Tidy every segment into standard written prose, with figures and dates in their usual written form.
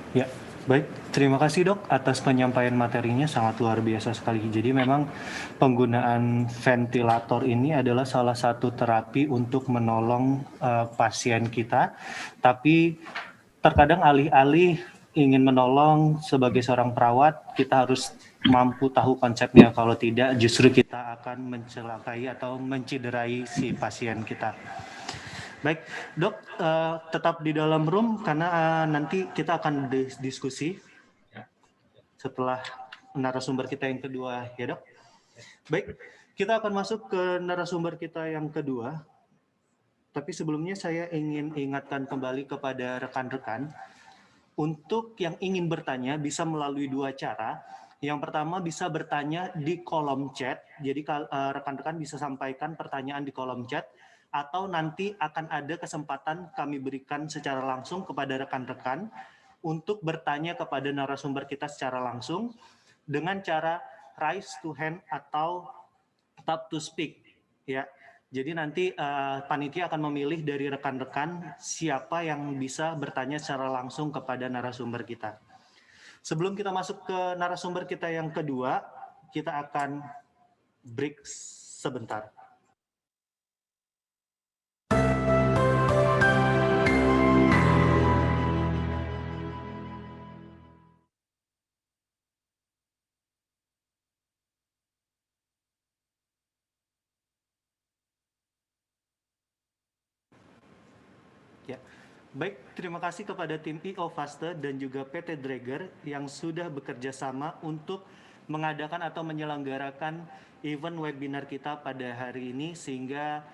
Ya, baik. Terima kasih dok atas penyampaian materinya sangat luar biasa sekali. Jadi memang penggunaan ventilator ini adalah salah satu terapi untuk menolong pasien kita. Tapi terkadang alih-alih ingin menolong sebagai seorang perawat, kita harus mampu tahu konsepnya. Kalau tidak, justru kita akan mencelakai atau menciderai si pasien kita. Baik, dok, tetap di dalam room karena nanti kita akan diskusi setelah narasumber kita yang kedua, ya dok. Baik, kita akan masuk ke narasumber kita yang kedua. Tapi sebelumnya saya ingin ingatkan kembali kepada rekan-rekan, untuk yang ingin bertanya bisa melalui dua cara. Yang pertama bisa bertanya di kolom chat, jadi rekan-rekan bisa sampaikan pertanyaan di kolom chat, atau nanti akan ada kesempatan kami berikan secara langsung kepada rekan-rekan untuk bertanya kepada narasumber kita secara langsung dengan cara raise to hand atau tap to speak, ya. Jadi nanti panitia akan memilih dari rekan-rekan siapa yang bisa bertanya secara langsung kepada narasumber kita. Sebelum kita masuk ke narasumber kita yang kedua, kita akan break sebentar. Ya. Baik, terima kasih kepada tim IO Faster dan juga PT Drager yang sudah bekerja sama untuk mengadakan atau menyelenggarakan event webinar kita pada hari ini sehingga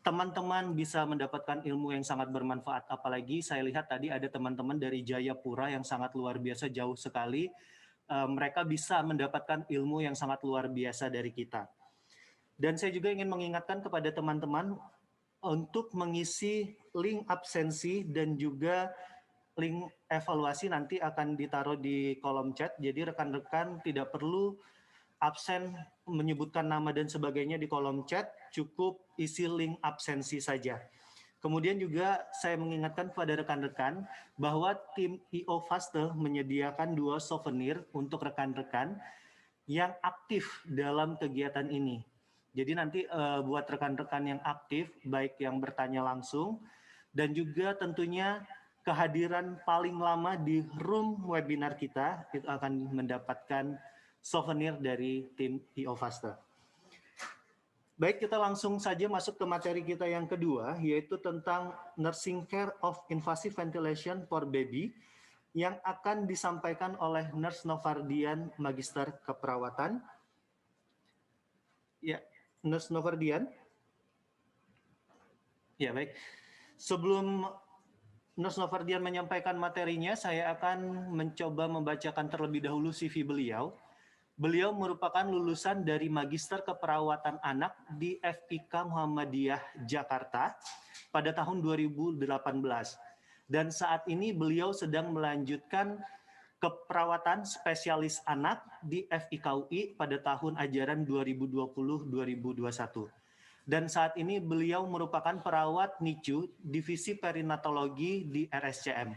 teman-teman bisa mendapatkan ilmu yang sangat bermanfaat. Apalagi saya lihat tadi ada teman-teman dari Jayapura yang sangat luar biasa jauh sekali. Mereka bisa mendapatkan ilmu yang sangat luar biasa dari kita. Dan saya juga ingin mengingatkan kepada teman-teman untuk mengisi link absensi dan juga link evaluasi nanti akan ditaruh di kolom chat. Jadi rekan-rekan tidak perlu absen menyebutkan nama dan sebagainya di kolom chat, cukup isi link absensi saja. Kemudian juga saya mengingatkan kepada rekan-rekan bahwa tim IO Faster menyediakan 2 souvenir untuk rekan-rekan yang aktif dalam kegiatan ini. Jadi nanti buat rekan-rekan yang aktif, baik yang bertanya langsung, dan juga tentunya kehadiran paling lama di room webinar kita, itu akan mendapatkan souvenir dari tim IO Faster. Baik, kita langsung saja masuk ke materi kita yang kedua, yaitu tentang Nursing Care of Invasive Ventilation for Baby, yang akan disampaikan oleh Nurse Novardian Magister Keperawatan. Ya, Nurse Novardian. Ya, baik. Sebelum Nurse Novardian menyampaikan materinya, saya akan mencoba membacakan terlebih dahulu CV beliau. Beliau merupakan lulusan dari Magister Keperawatan Anak di FIK Muhammadiyah Jakarta pada tahun 2018. Dan saat ini beliau sedang melanjutkan keperawatan spesialis anak di FIKUI pada tahun ajaran 2020-2021. Dan saat ini beliau merupakan perawat NICU Divisi Perinatologi di RSCM.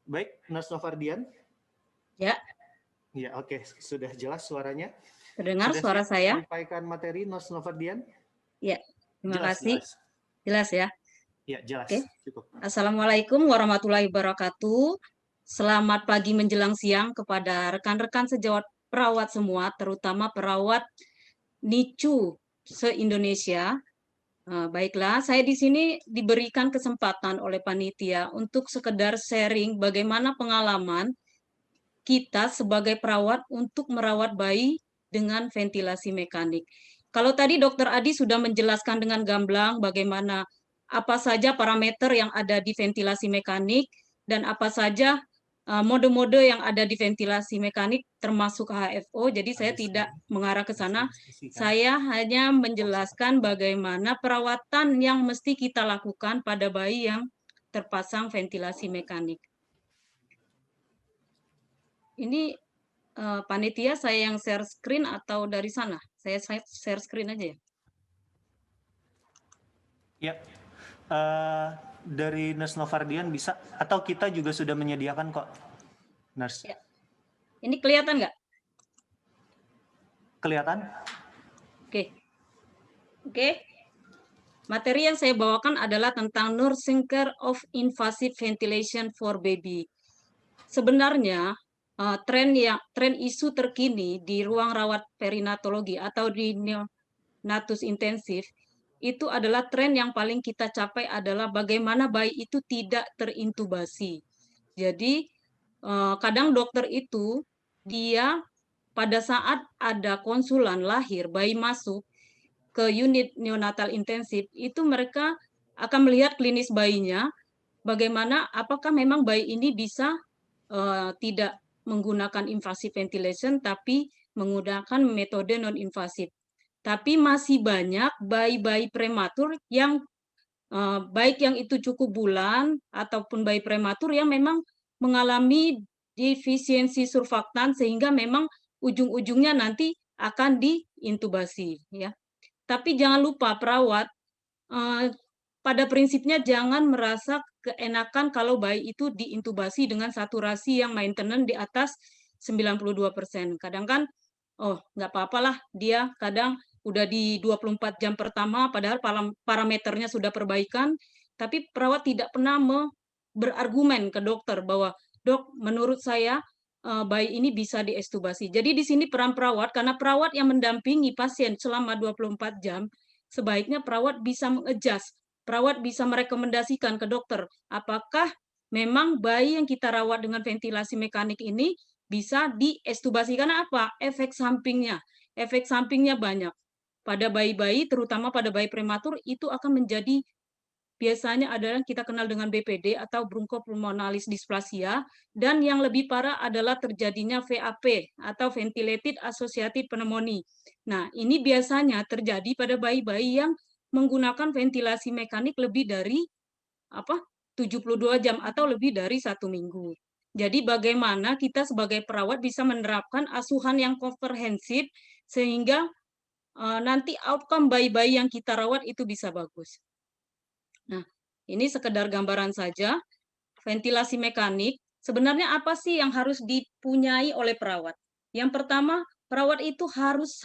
Baik, Nurse Novardian. Ya. Ya, oke. Sudah jelas suaranya. Terdengar Sudah suara siap saya? sampaikan materi, Nurse Novardian? Ya, terima Jelas, kasih. jelas. Jelas ya? Ya, jelas. Oke. Cukup. Assalamualaikum warahmatullahi wabarakatuh. Selamat pagi menjelang siang kepada rekan-rekan sejawat perawat semua, terutama perawat NICU se-Indonesia. Baiklah, saya di sini diberikan kesempatan oleh panitia untuk sekedar sharing bagaimana pengalaman kita sebagai perawat untuk merawat bayi dengan ventilasi mekanik. Kalau tadi Dokter Adi sudah menjelaskan dengan gamblang bagaimana apa saja parameter yang ada di ventilasi mekanik dan apa saja mode-mode yang ada di ventilasi mekanik termasuk HFO, jadi saya tidak mengarah ke sana. Saya hanya menjelaskan bagaimana perawatan yang mesti kita lakukan pada bayi yang terpasang ventilasi mekanik. Ini panitia saya yang share screen atau dari sana? Saya share screen aja ya? Ya, dari Nurse Novardian bisa, atau kita juga sudah menyediakan kok, Nurse. Ya. Ini kelihatan nggak? Kelihatan? Oke. Oke. Materi yang saya bawakan adalah tentang nursing care of invasive ventilation for baby. Sebenarnya tren isu terkini di ruang rawat perinatologi atau di neonatus intensif itu adalah tren yang paling kita capai adalah bagaimana bayi itu tidak terintubasi. Jadi kadang dokter itu dia pada saat ada konsulan lahir bayi masuk ke unit neonatal intensif itu mereka akan melihat klinis bayinya bagaimana apakah memang bayi ini bisa tidak menggunakan invasive ventilation tapi menggunakan metode non invasif. Tapi masih banyak bayi-bayi prematur yang baik yang itu cukup bulan ataupun bayi prematur yang memang mengalami defisiensi surfaktan sehingga memang ujung-ujungnya nanti akan diintubasi ya. Tapi jangan lupa perawat pada prinsipnya jangan merasa keenakan kalau bayi itu diintubasi dengan saturasi yang maintenance di atas 92%. Kadang kan, oh nggak apa-apalah dia kadang udah di 24 jam pertama padahal parameternya sudah perbaikan, tapi perawat tidak pernah berargumen ke dokter bahwa, "Dok, menurut saya bayi ini bisa diekstubasi." Jadi di sini peran perawat, karena perawat yang mendampingi pasien selama 24 jam, sebaiknya perawat bisa mengadjust, perawat bisa merekomendasikan ke dokter, apakah memang bayi yang kita rawat dengan ventilasi mekanik ini bisa diekstubasi. Karena apa? Efek sampingnya banyak. Pada bayi-bayi, terutama pada bayi prematur, itu akan menjadi biasanya adalah kita kenal dengan BPD atau bronchopulmonalis dysplasia, dan yang lebih parah adalah terjadinya VAP atau ventilated associated pneumonia. Nah, ini biasanya terjadi pada bayi-bayi yang menggunakan ventilasi mekanik lebih dari 72 jam atau lebih dari 1 minggu. Jadi bagaimana kita sebagai perawat bisa menerapkan asuhan yang komprehensif sehingga nanti outcome bayi-bayi yang kita rawat itu bisa bagus. Nah, ini sekedar gambaran saja. Ventilasi mekanik, sebenarnya apa sih yang harus dipunyai oleh perawat? Yang pertama, perawat itu harus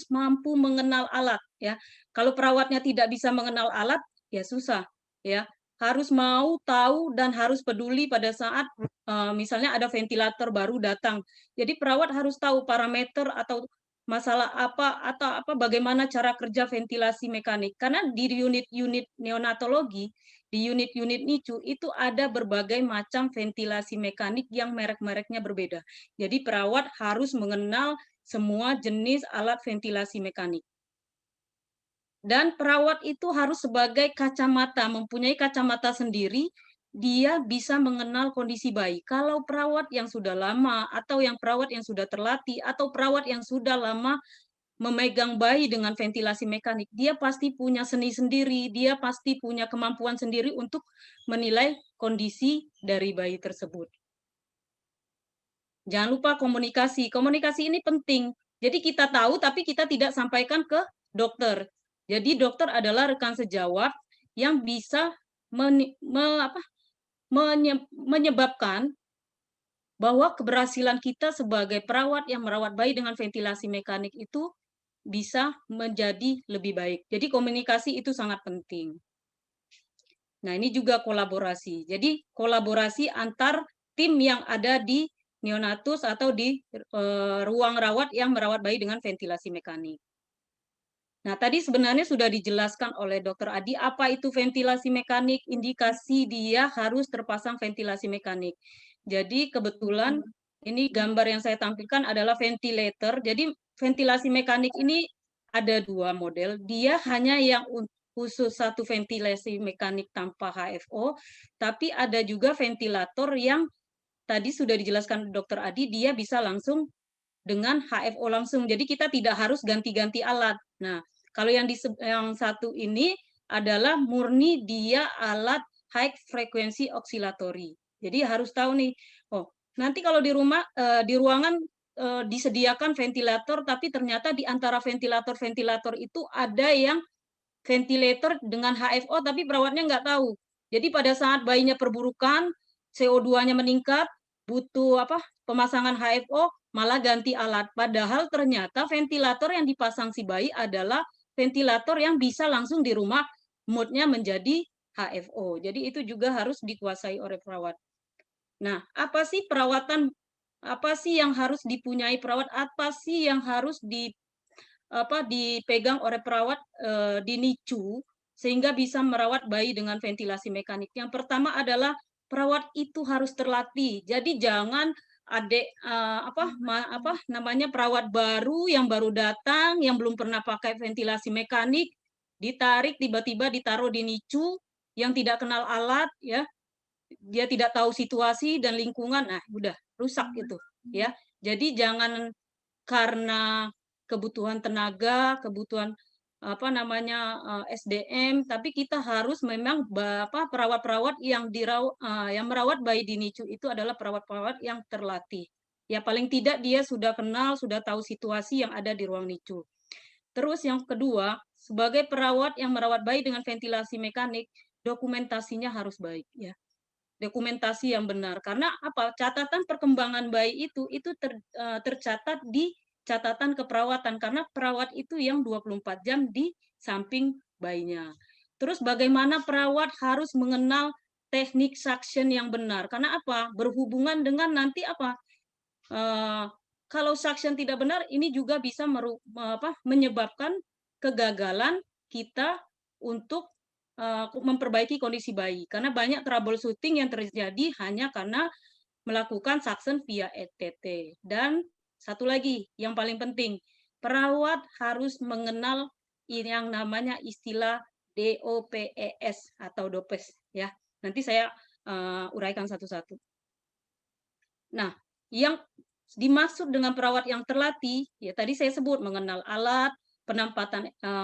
mampu mengenal alat ya. Kalau perawatnya tidak bisa mengenal alat, ya susah ya. Harus mau tahu dan harus peduli pada saat misalnya ada ventilator baru datang. Jadi perawat harus tahu parameter atau masalah apa atau bagaimana cara kerja ventilasi mekanik. Karena di unit-unit neonatologi, di unit-unit NICU itu ada berbagai macam ventilasi mekanik yang merek-mereknya berbeda. Jadi perawat harus mengenal semua jenis alat ventilasi mekanik. Dan perawat itu harus sebagai kacamata, mempunyai kacamata sendiri, dia bisa mengenal kondisi bayi. Kalau perawat yang sudah lama, atau yang perawat yang sudah terlatih, atau perawat yang sudah lama memegang bayi dengan ventilasi mekanik, dia pasti punya seni sendiri, dia pasti punya kemampuan sendiri untuk menilai kondisi dari bayi tersebut. Jangan lupa komunikasi. Komunikasi ini penting. Jadi kita tahu tapi kita tidak sampaikan ke dokter. Jadi dokter adalah rekan sejawat yang bisa menyebabkan bahwa keberhasilan kita sebagai perawat yang merawat bayi dengan ventilasi mekanik itu bisa menjadi lebih baik. Jadi komunikasi itu sangat penting. Nah, ini juga kolaborasi. Jadi kolaborasi antar tim yang ada di neonatus atau di ruang rawat yang merawat bayi dengan ventilasi mekanik. Nah, tadi sebenarnya sudah dijelaskan oleh Dr. Adi apa itu ventilasi mekanik, indikasi dia harus terpasang ventilasi mekanik. Jadi kebetulan ini gambar yang saya tampilkan adalah ventilator. Jadi ventilasi mekanik ini ada 2 model. Dia hanya yang khusus satu ventilasi mekanik tanpa HFO, tapi ada juga ventilator yang tadi sudah dijelaskan Dr. Adi, dia bisa langsung dengan HFO langsung. Jadi kita tidak harus ganti-ganti alat. Nah, kalau yang satu ini adalah murni dia alat high frequency oscillatory. Jadi harus tahu nih, oh nanti kalau di rumah di ruangan disediakan ventilator, tapi ternyata di antara ventilator-ventilator itu ada yang ventilator dengan HFO, tapi perawatnya nggak tahu. Jadi pada saat bayinya perburukan, CO2-nya meningkat, butuh pemasangan HFO, malah ganti alat. Padahal ternyata ventilator yang dipasang si bayi adalah ventilator yang bisa langsung di rumah, mode-nya menjadi HFO. Jadi itu juga harus dikuasai oleh perawat. Nah, apa sih yang harus dipunyai perawat? Apa sih yang harus dipegang oleh perawat di NICU sehingga bisa merawat bayi dengan ventilasi mekanik. Yang pertama adalah perawat itu harus terlatih. Jadi jangan adik perawat baru yang baru datang yang belum pernah pakai ventilasi mekanik ditarik tiba-tiba ditaruh di NICU yang tidak kenal alat ya. Dia tidak tahu situasi dan lingkungan. Nah, udah rusak itu ya. Jadi jangan karena kebutuhan tenaga, kebutuhan SDM, tapi kita harus memang perawat-perawat yang merawat bayi di NICU itu adalah perawat-perawat yang terlatih. Ya paling tidak dia sudah kenal, sudah tahu situasi yang ada di ruang NICU. Terus yang kedua, sebagai perawat yang merawat bayi dengan ventilasi mekanik, dokumentasinya harus baik ya. Dokumentasi yang benar karena catatan perkembangan bayi itu tercatat di catatan keperawatan karena perawat itu yang 24 jam di samping bayinya. Terus bagaimana perawat harus mengenal teknik suction yang benar karena berhubungan dengan nanti kalau suction tidak benar ini juga bisa menyebabkan kegagalan kita untuk memperbaiki kondisi bayi karena banyak troubleshooting yang terjadi hanya karena melakukan suction via ETT. Dan satu lagi yang paling penting, perawat harus mengenal yang namanya istilah DOPES atau DOPES ya. Nanti saya uraikan satu-satu. Nah, yang dimaksud dengan perawat yang terlatih ya tadi saya sebut mengenal alat,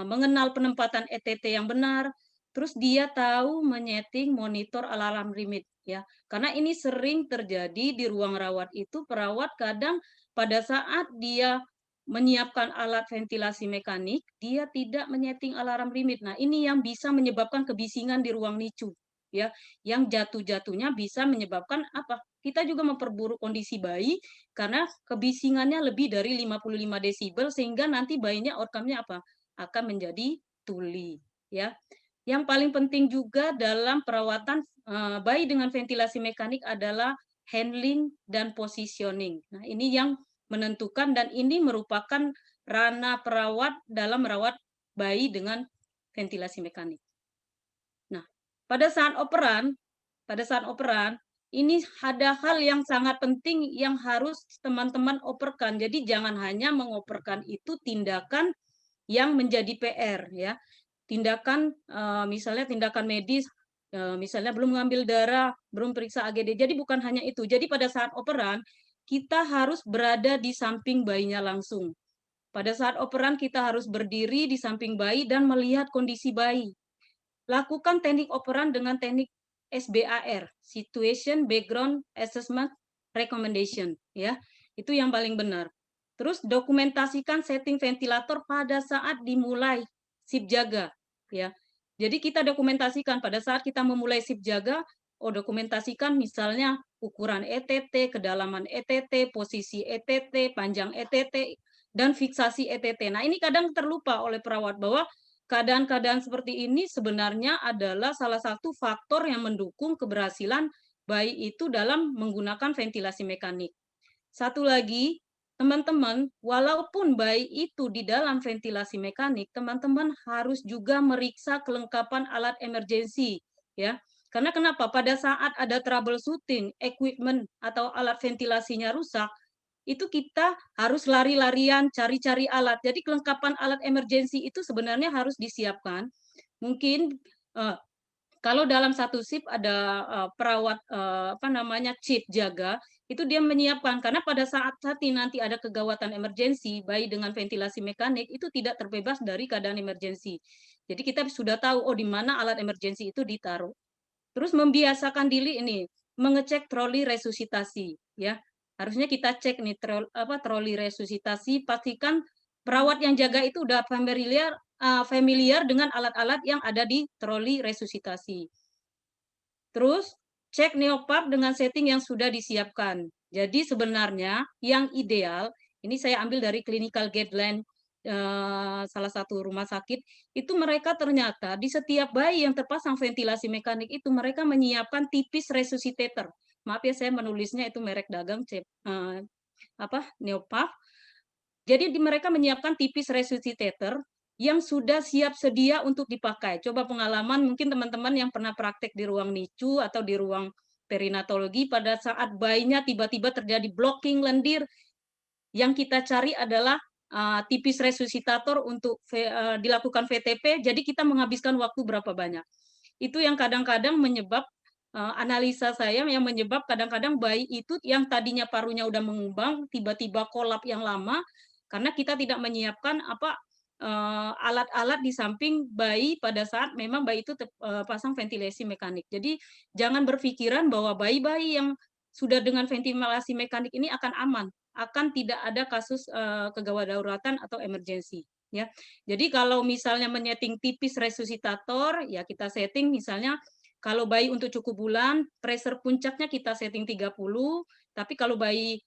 mengenal penempatan ETT yang benar, terus dia tahu menyeting monitor alarm limit ya. Karena ini sering terjadi di ruang rawat itu perawat kadang pada saat dia menyiapkan alat ventilasi mekanik, dia tidak menyeting alarm limit. Nah, ini yang bisa menyebabkan kebisingan di ruang NICU ya. Yang jatuh-jatuhnya bisa menyebabkan kita juga memperburuk kondisi bayi karena kebisingannya lebih dari 55 desibel sehingga nanti bayinya outcome-nya akan menjadi tuli ya. Yang paling penting juga dalam perawatan bayi dengan ventilasi mekanik adalah handling dan positioning. Nah, ini yang menentukan dan ini merupakan ranah perawat dalam merawat bayi dengan ventilasi mekanik. Nah, pada saat operan ini ada hal yang sangat penting yang harus teman-teman operkan. Jadi jangan hanya mengoperkan itu tindakan yang menjadi PR ya. Tindakan misalnya tindakan medis misalnya belum mengambil darah, belum periksa AGD. Jadi bukan hanya itu. Jadi pada saat operan kita harus berada di samping bayinya langsung. Pada saat operan kita harus berdiri di samping bayi dan melihat kondisi bayi. Lakukan teknik operan dengan teknik SBAR, Situation Background Assessment Recommendation ya. Itu yang paling benar. Terus dokumentasikan setting ventilator pada saat dimulai shift jaga ya. Jadi kita dokumentasikan pada saat kita memulai shift jaga, dokumentasikan misalnya ukuran ETT, kedalaman ETT, posisi ETT, panjang ETT, dan fiksasi ETT. Nah, ini kadang terlupa oleh perawat bahwa keadaan-keadaan seperti ini sebenarnya adalah salah satu faktor yang mendukung keberhasilan bayi itu dalam menggunakan ventilasi mekanik. Satu lagi, teman-teman, walaupun bayi itu di dalam ventilasi mekanik, teman-teman harus juga meriksa kelengkapan alat emergensi, ya. Karena kenapa? Pada saat ada troubleshooting, equipment atau alat ventilasinya rusak, itu kita harus lari-larian cari-cari alat. Jadi kelengkapan alat emergensi itu sebenarnya harus disiapkan. Mungkin kalau dalam satu shift ada perawat chief jaga, itu dia menyiapkan karena pada saat nanti ada kegawatan emergensi, bayi dengan ventilasi mekanik itu tidak terbebas dari keadaan emergensi. Jadi kita sudah tahu di mana alat emergensi itu ditaruh. Terus membiasakan diri ini mengecek troli resusitasi ya. Harusnya kita cek nih troli resusitasi, pastikan perawat yang jaga itu udah familiar dengan alat-alat yang ada di troli resusitasi. Terus cek neopub dengan setting yang sudah disiapkan. Jadi sebenarnya yang ideal, ini saya ambil dari clinical guideline salah satu rumah sakit, itu mereka ternyata di setiap bayi yang terpasang ventilasi mekanik itu mereka menyiapkan tipis resuscitator. Maaf ya saya menulisnya itu merek dagang Neopub. Jadi mereka menyiapkan tipis resuscitator yang sudah siap sedia untuk dipakai. Coba pengalaman mungkin teman-teman yang pernah praktek di ruang NICU atau di ruang perinatologi pada saat bayinya tiba-tiba terjadi blocking lendir, yang kita cari adalah tipis resuscitator untuk dilakukan VTP, jadi kita menghabiskan waktu berapa banyak. Itu yang kadang-kadang menyebab analisa saya yang menyebab kadang-kadang bayi itu yang tadinya parunya udah mengembang tiba-tiba kolap yang lama karena kita tidak menyiapkan alat-alat di samping bayi pada saat memang bayi itu pasang ventilasi mekanik. Jadi jangan berpikiran bahwa bayi-bayi yang sudah dengan ventilasi mekanik ini akan aman, akan tidak ada kasus kegawat dauratan atau emergensi. Ya, jadi kalau misalnya menyeting tipis resusitator, ya kita setting misalnya kalau bayi untuk cukup bulan, pressure puncaknya kita setting 30, tapi kalau bayi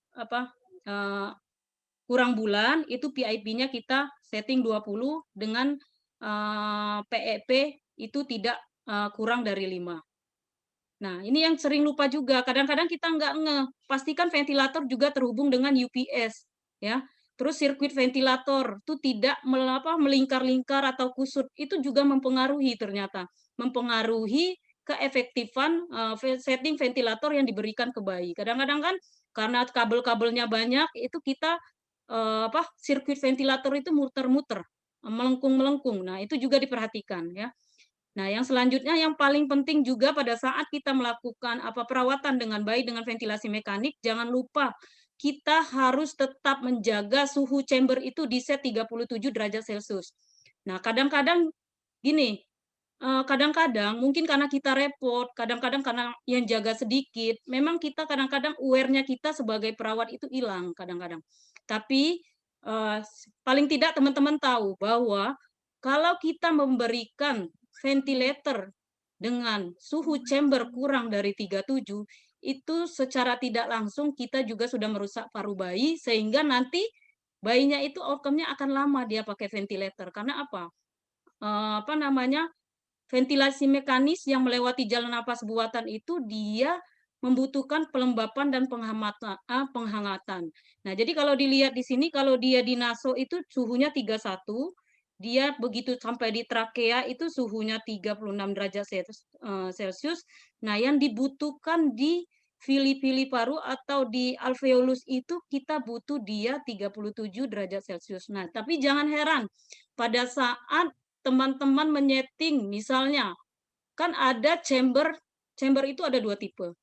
kurang bulan, itu PIP-nya kita setting 20 dengan PEP itu tidak kurang dari 5. Nah, ini yang sering lupa juga. Kadang-kadang kita nggak ngeh. Pastikan ventilator juga terhubung dengan UPS, ya. Terus sirkuit ventilator itu tidak melingkar-lingkar atau kusut. Itu juga mempengaruhi ternyata. Mempengaruhi keefektifan setting ventilator yang diberikan ke bayi. Kadang-kadang kan karena kabel-kabelnya banyak, itu kita sirkuit ventilator itu muter-muter, melengkung-melengkung. Nah, itu juga diperhatikan ya. Nah, yang selanjutnya yang paling penting juga pada saat kita melakukan perawatan dengan bayi dengan ventilasi mekanik, jangan lupa kita harus tetap menjaga suhu chamber itu di set 37 derajat Celcius. Nah, kadang-kadang gini, kadang-kadang mungkin karena kita repot, kadang-kadang karena yang jaga sedikit, memang kita kadang-kadang aware-nya kita sebagai perawat itu hilang kadang-kadang. Tapi paling tidak teman-teman tahu bahwa kalau kita memberikan ventilator dengan suhu chamber kurang dari 37, itu secara tidak langsung kita juga sudah merusak paru bayi, sehingga nanti bayinya itu outcome-nya akan lama dia pakai ventilator. Karena apa? Ventilasi mekanis yang melewati jalan napas buatan itu dia membutuhkan pelembapan dan penghangatan. Nah, jadi kalau dilihat di sini, kalau dia di naso itu suhunya 31, dia begitu sampai di trakea itu suhunya 36 derajat Celcius. Nah, yang dibutuhkan di fili-fili paru atau di alveolus itu kita butuh dia 37 derajat Celcius. Nah, tapi jangan heran, pada saat teman-teman menyeting misalnya, kan ada chamber itu ada 2 tipe.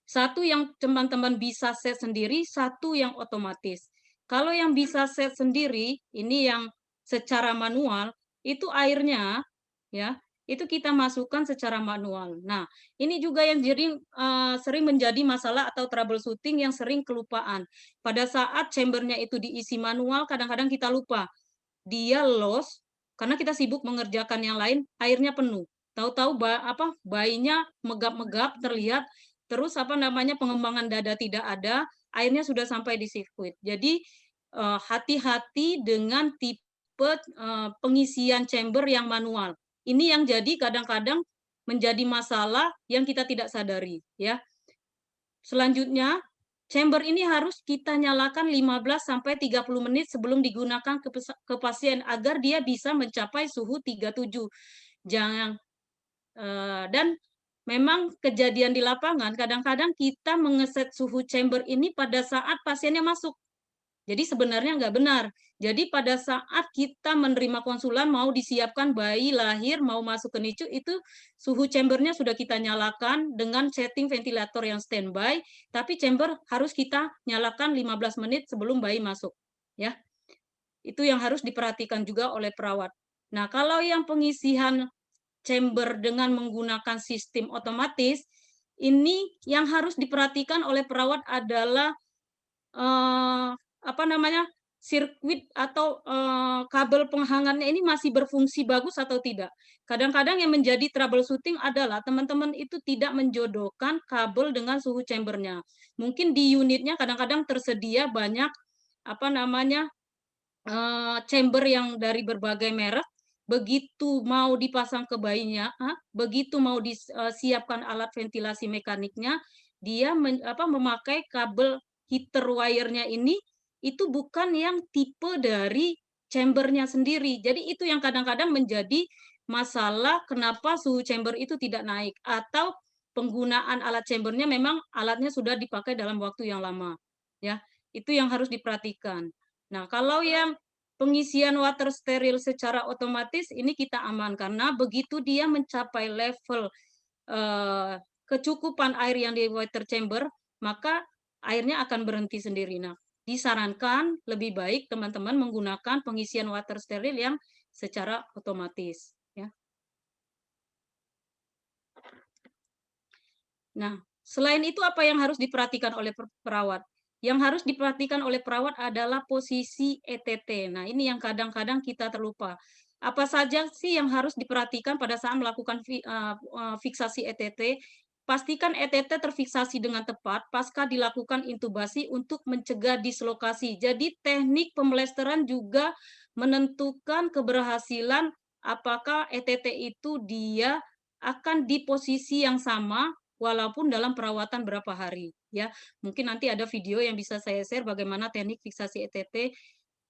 Satu yang teman-teman bisa set sendiri, satu yang otomatis. Kalau yang bisa set sendiri, ini yang secara manual, itu airnya ya, itu kita masukkan secara manual. Nah, ini juga yang sering menjadi masalah atau troubleshooting yang sering kelupaan. Pada saat chambernya itu diisi manual, kadang-kadang kita lupa. Dia loss karena kita sibuk mengerjakan yang lain, airnya penuh. Tahu-tahu bayinya megap-megap terlihat, terus pengembangan dada tidak ada, airnya sudah sampai di sirkuit. Jadi hati-hati dengan tipe pengisian chamber yang manual. Ini yang jadi kadang-kadang menjadi masalah yang kita tidak sadari, ya. Selanjutnya, chamber ini harus kita nyalakan 15 sampai 30 menit sebelum digunakan ke pasien agar dia bisa mencapai suhu 37. Jangan dan memang kejadian di lapangan kadang-kadang kita mengeset suhu chamber ini pada saat pasiennya masuk. Jadi sebenarnya nggak benar. Jadi pada saat kita menerima konsulan mau disiapkan bayi lahir, mau masuk ke NICU, itu suhu chambernya sudah kita nyalakan dengan setting ventilator yang standby, tapi chamber harus kita nyalakan 15 menit sebelum bayi masuk. Ya, itu yang harus diperhatikan juga oleh perawat. Nah, kalau yang pengisian chamber dengan menggunakan sistem otomatis, ini yang harus diperhatikan oleh perawat adalah sirkuit atau, kabel penghangatnya ini masih berfungsi bagus atau tidak. Kadang-kadang yang menjadi troubleshooting adalah teman-teman itu tidak menjodohkan kabel dengan suhu chamber-nya. Mungkin di unitnya kadang-kadang tersedia banyak, apa namanya, chamber yang dari berbagai merek, begitu mau dipasang ke bayinya begitu mau siapkan alat ventilasi mekaniknya, dia memakai kabel heater wire-nya ini, itu bukan yang tipe dari chamber-nya sendiri. Jadi itu yang kadang-kadang menjadi masalah kenapa suhu chamber itu tidak naik, atau penggunaan alat chamber-nya memang alatnya sudah dipakai dalam waktu yang lama, ya. Itu yang harus diperhatikan. Nah, kalau yang pengisian water steril secara otomatis ini kita aman, karena begitu dia mencapai level, kecukupan air yang di water chamber, maka airnya akan berhenti sendiri. Nah, disarankan lebih baik teman-teman menggunakan pengisian water steril yang secara otomatis, ya. Nah, selain itu apa yang harus diperhatikan oleh perawat? Yang harus diperhatikan oleh perawat adalah posisi ETT. Nah, ini yang kadang-kadang kita terlupa. Apa saja sih yang harus diperhatikan pada saat melakukan fiksasi ETT? Pastikan ETT terfiksasi dengan tepat pasca dilakukan intubasi untuk mencegah dislokasi. Jadi teknik pemelesteran juga menentukan keberhasilan apakah ETT itu dia akan di posisi yang sama walaupun dalam perawatan berapa hari, ya. Mungkin nanti ada video yang bisa saya share bagaimana teknik fiksasi ETT.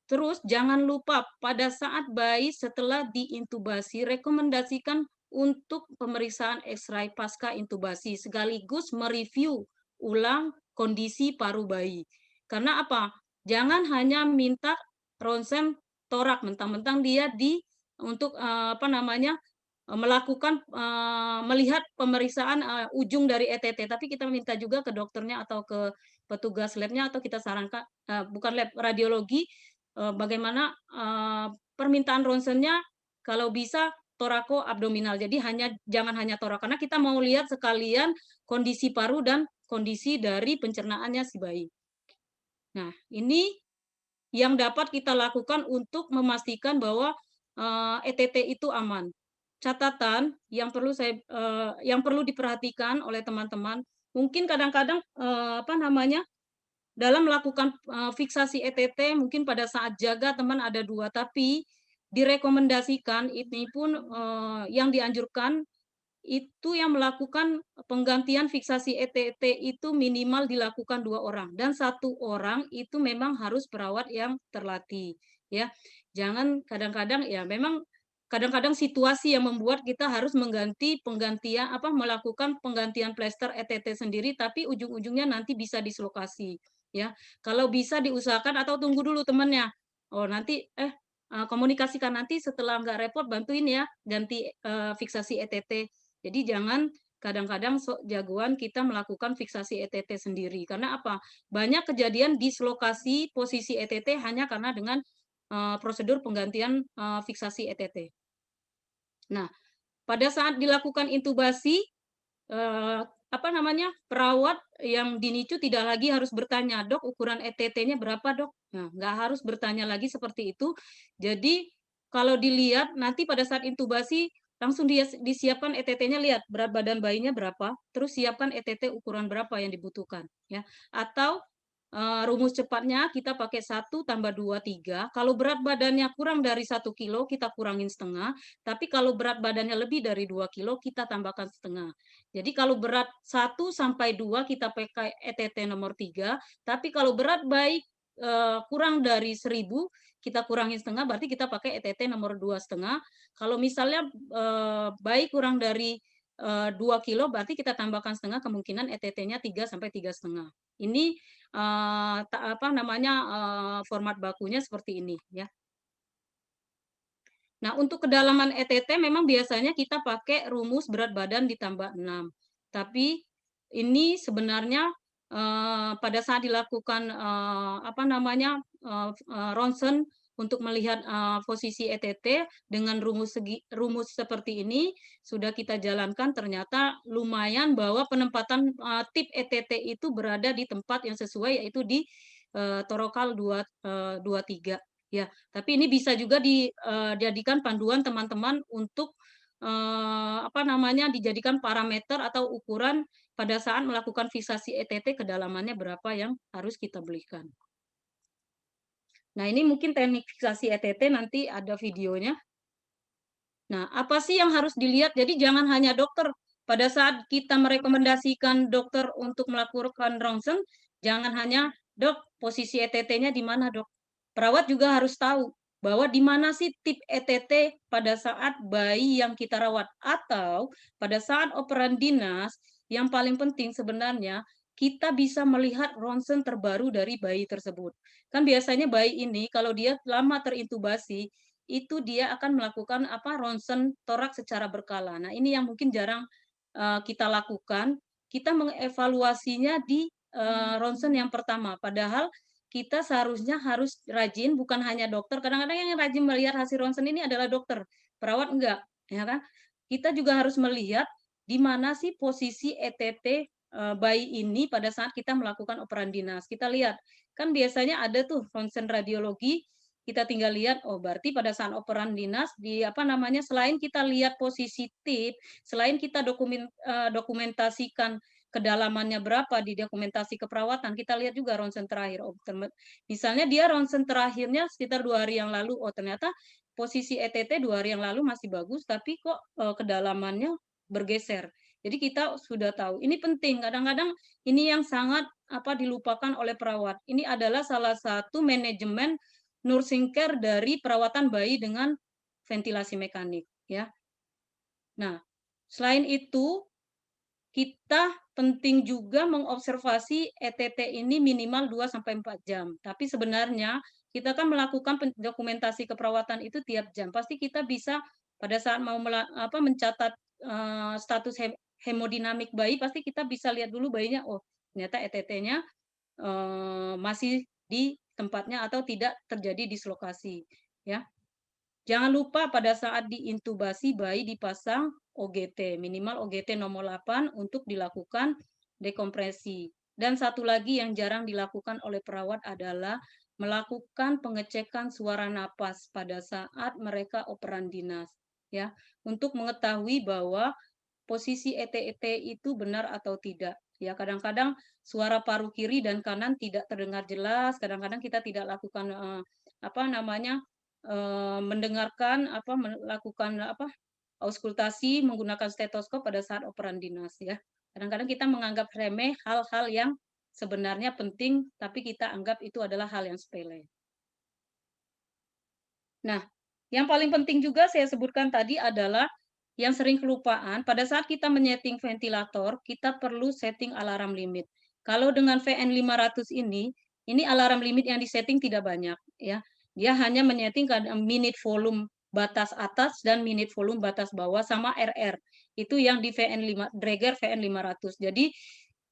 Terus jangan lupa pada saat bayi setelah diintubasi, rekomendasikan untuk pemeriksaan X-ray pasca intubasi, sekaligus mereview ulang kondisi paru bayi. Karena apa? Jangan hanya minta ronsen torak, mentang-mentang dia untuk, melakukan, melihat pemeriksaan, ujung dari ETT, tapi kita minta juga ke dokternya atau ke petugas lab-nya atau kita sarankan bukan lab, radiologi, bagaimana, permintaan ronsennya kalau bisa torako-abdominal. Jadi jangan hanya torak, karena kita mau lihat sekalian kondisi paru dan kondisi dari pencernaannya si bayi. Nah, ini yang dapat kita lakukan untuk memastikan bahwa, ETT itu aman. Catatan yang perlu diperhatikan oleh teman-teman, mungkin kadang-kadang, dalam melakukan, fiksasi ETT mungkin pada saat jaga teman ada 2, tapi direkomendasikan ini pun, yang dianjurkan itu yang melakukan penggantian fiksasi ETT itu minimal dilakukan 2 orang, dan 1 orang itu memang harus perawat yang terlatih, ya. Jangan kadang-kadang ya memang kadang-kadang situasi yang membuat kita harus melakukan penggantian plester ETT sendiri, tapi ujung-ujungnya nanti bisa dislokasi, ya. Kalau bisa diusahakan atau tunggu dulu temannya, oh nanti, komunikasikan, "Nanti setelah nggak repot bantuin ya ganti, fiksasi ETT." Jadi jangan kadang-kadang sok jagoan kita melakukan fiksasi ETT sendiri. Karena apa? Banyak kejadian dislokasi posisi ETT hanya karena dengan, prosedur penggantian, fiksasi ETT. Nah, pada saat dilakukan intubasi, perawat yang di NICU tidak lagi harus bertanya, "Dok, ukuran ETT-nya berapa, Dok?" Nah, nggak harus bertanya lagi seperti itu. Jadi, kalau dilihat nanti pada saat intubasi langsung disiapkan ETT-nya, lihat berat badan bayinya berapa, terus siapkan ETT ukuran berapa yang dibutuhkan, ya. Atau, rumus cepatnya kita pakai 1 tambah 2 3. Kalau berat badannya kurang dari 1 kilo, kita kurangin setengah, tapi kalau berat badannya lebih dari 2 kilo, kita tambahkan setengah. Jadi kalau berat 1 sampai 2 kita pakai ETT nomor 3, tapi kalau berat bayi, kurang dari 1.000, kita kurangin setengah, berarti kita pakai ETT nomor 2,5. Kalau misalnya, bayi kurang dari, 2 kilo, berarti kita tambahkan setengah, kemungkinan ETT-nya 3 sampai 3,5. Ini, format bakunya seperti ini, ya. Nah, untuk kedalaman ETT memang biasanya kita pakai rumus berat badan ditambah 6. Tapi ini sebenarnya, pada saat dilakukan, ronsen untuk melihat, posisi ETT dengan rumus seperti ini sudah kita jalankan, ternyata lumayan bahwa penempatan, tip ETT itu berada di tempat yang sesuai, yaitu di Torokal 23 ya. Tapi ini bisa juga dijadikan panduan teman-teman untuk dijadikan parameter atau ukuran pada saat melakukan fiksasi ETT kedalamannya berapa yang harus kita belikan. Nah, ini mungkin teknik fiksasi ETT nanti ada videonya. Nah, apa sih yang harus dilihat? Jadi jangan hanya dokter. Pada saat kita merekomendasikan dokter untuk melakukan ronsen, jangan hanya, "Dok, posisi ETT-nya di mana, Dok?" Perawat juga harus tahu bahwa di mana sih tip ETT pada saat bayi yang kita rawat, atau pada saat operan dinas, yang paling penting sebenarnya kita bisa melihat ronsen terbaru dari bayi tersebut. Kan biasanya bayi ini kalau dia lama terintubasi, itu dia akan melakukan ronsen toraks secara berkala. Nah, ini yang mungkin jarang kita lakukan. Kita mengevaluasinya di ronsen yang pertama. Padahal kita seharusnya harus rajin, bukan hanya dokter. Kadang-kadang yang rajin melihat hasil ronsen ini adalah dokter, perawat enggak, ya kan? Kita juga harus melihat di mana sih posisi ETT bayi ini pada saat kita melakukan operan dinas. Kita lihat, kan biasanya ada tuh ronsen radiologi, kita tinggal lihat, oh berarti pada saat operan dinas selain kita lihat posisi tip, selain kita dokumentasikan kedalamannya berapa di dokumentasi keperawatan, kita lihat juga ronsen terakhir. Oh, misalnya dia ronsen terakhirnya sekitar 2 hari yang lalu, oh ternyata posisi ETT 2 hari yang lalu masih bagus, tapi kok kedalamannya bergeser. Jadi kita sudah tahu. Ini penting. Kadang-kadang ini yang sangat dilupakan oleh perawat. Ini adalah salah satu manajemen nursing care dari perawatan bayi dengan ventilasi mekanik, ya. Nah, selain itu kita penting juga mengobservasi ETT ini minimal 2-4 jam. Tapi sebenarnya kita kan melakukan dokumentasi keperawatan itu tiap jam. Pasti kita bisa pada saat mau mencatat status hemodinamik bayi, pasti kita bisa lihat dulu bayinya, oh ternyata ETT-nya masih di tempatnya atau tidak terjadi dislokasi, ya. Jangan lupa pada saat diintubasi bayi dipasang OGT, minimal OGT nomor 8 untuk dilakukan dekompresi. Dan satu lagi yang jarang dilakukan oleh perawat adalah melakukan pengecekan suara napas pada saat mereka operan dinas, ya, untuk mengetahui bahwa posisi ET itu benar atau tidak. Ya, kadang-kadang suara paru kiri dan kanan tidak terdengar jelas, kadang-kadang kita tidak lakukan mendengarkan melakukan auskultasi menggunakan stetoskop pada saat operan dinas, ya. Kadang-kadang kita menganggap remeh hal-hal yang sebenarnya penting, tapi kita anggap itu adalah hal yang sepele. Nah, yang paling penting juga saya sebutkan tadi adalah yang sering kelupaan, pada saat kita menyeting ventilator, kita perlu setting alarm limit. Kalau dengan VN 500 ini alarm limit yang disetting tidak banyak, ya. Dia hanya menyeting minute volume batas atas dan minute volume batas bawah sama RR. Itu yang di Draeger VN 500. Jadi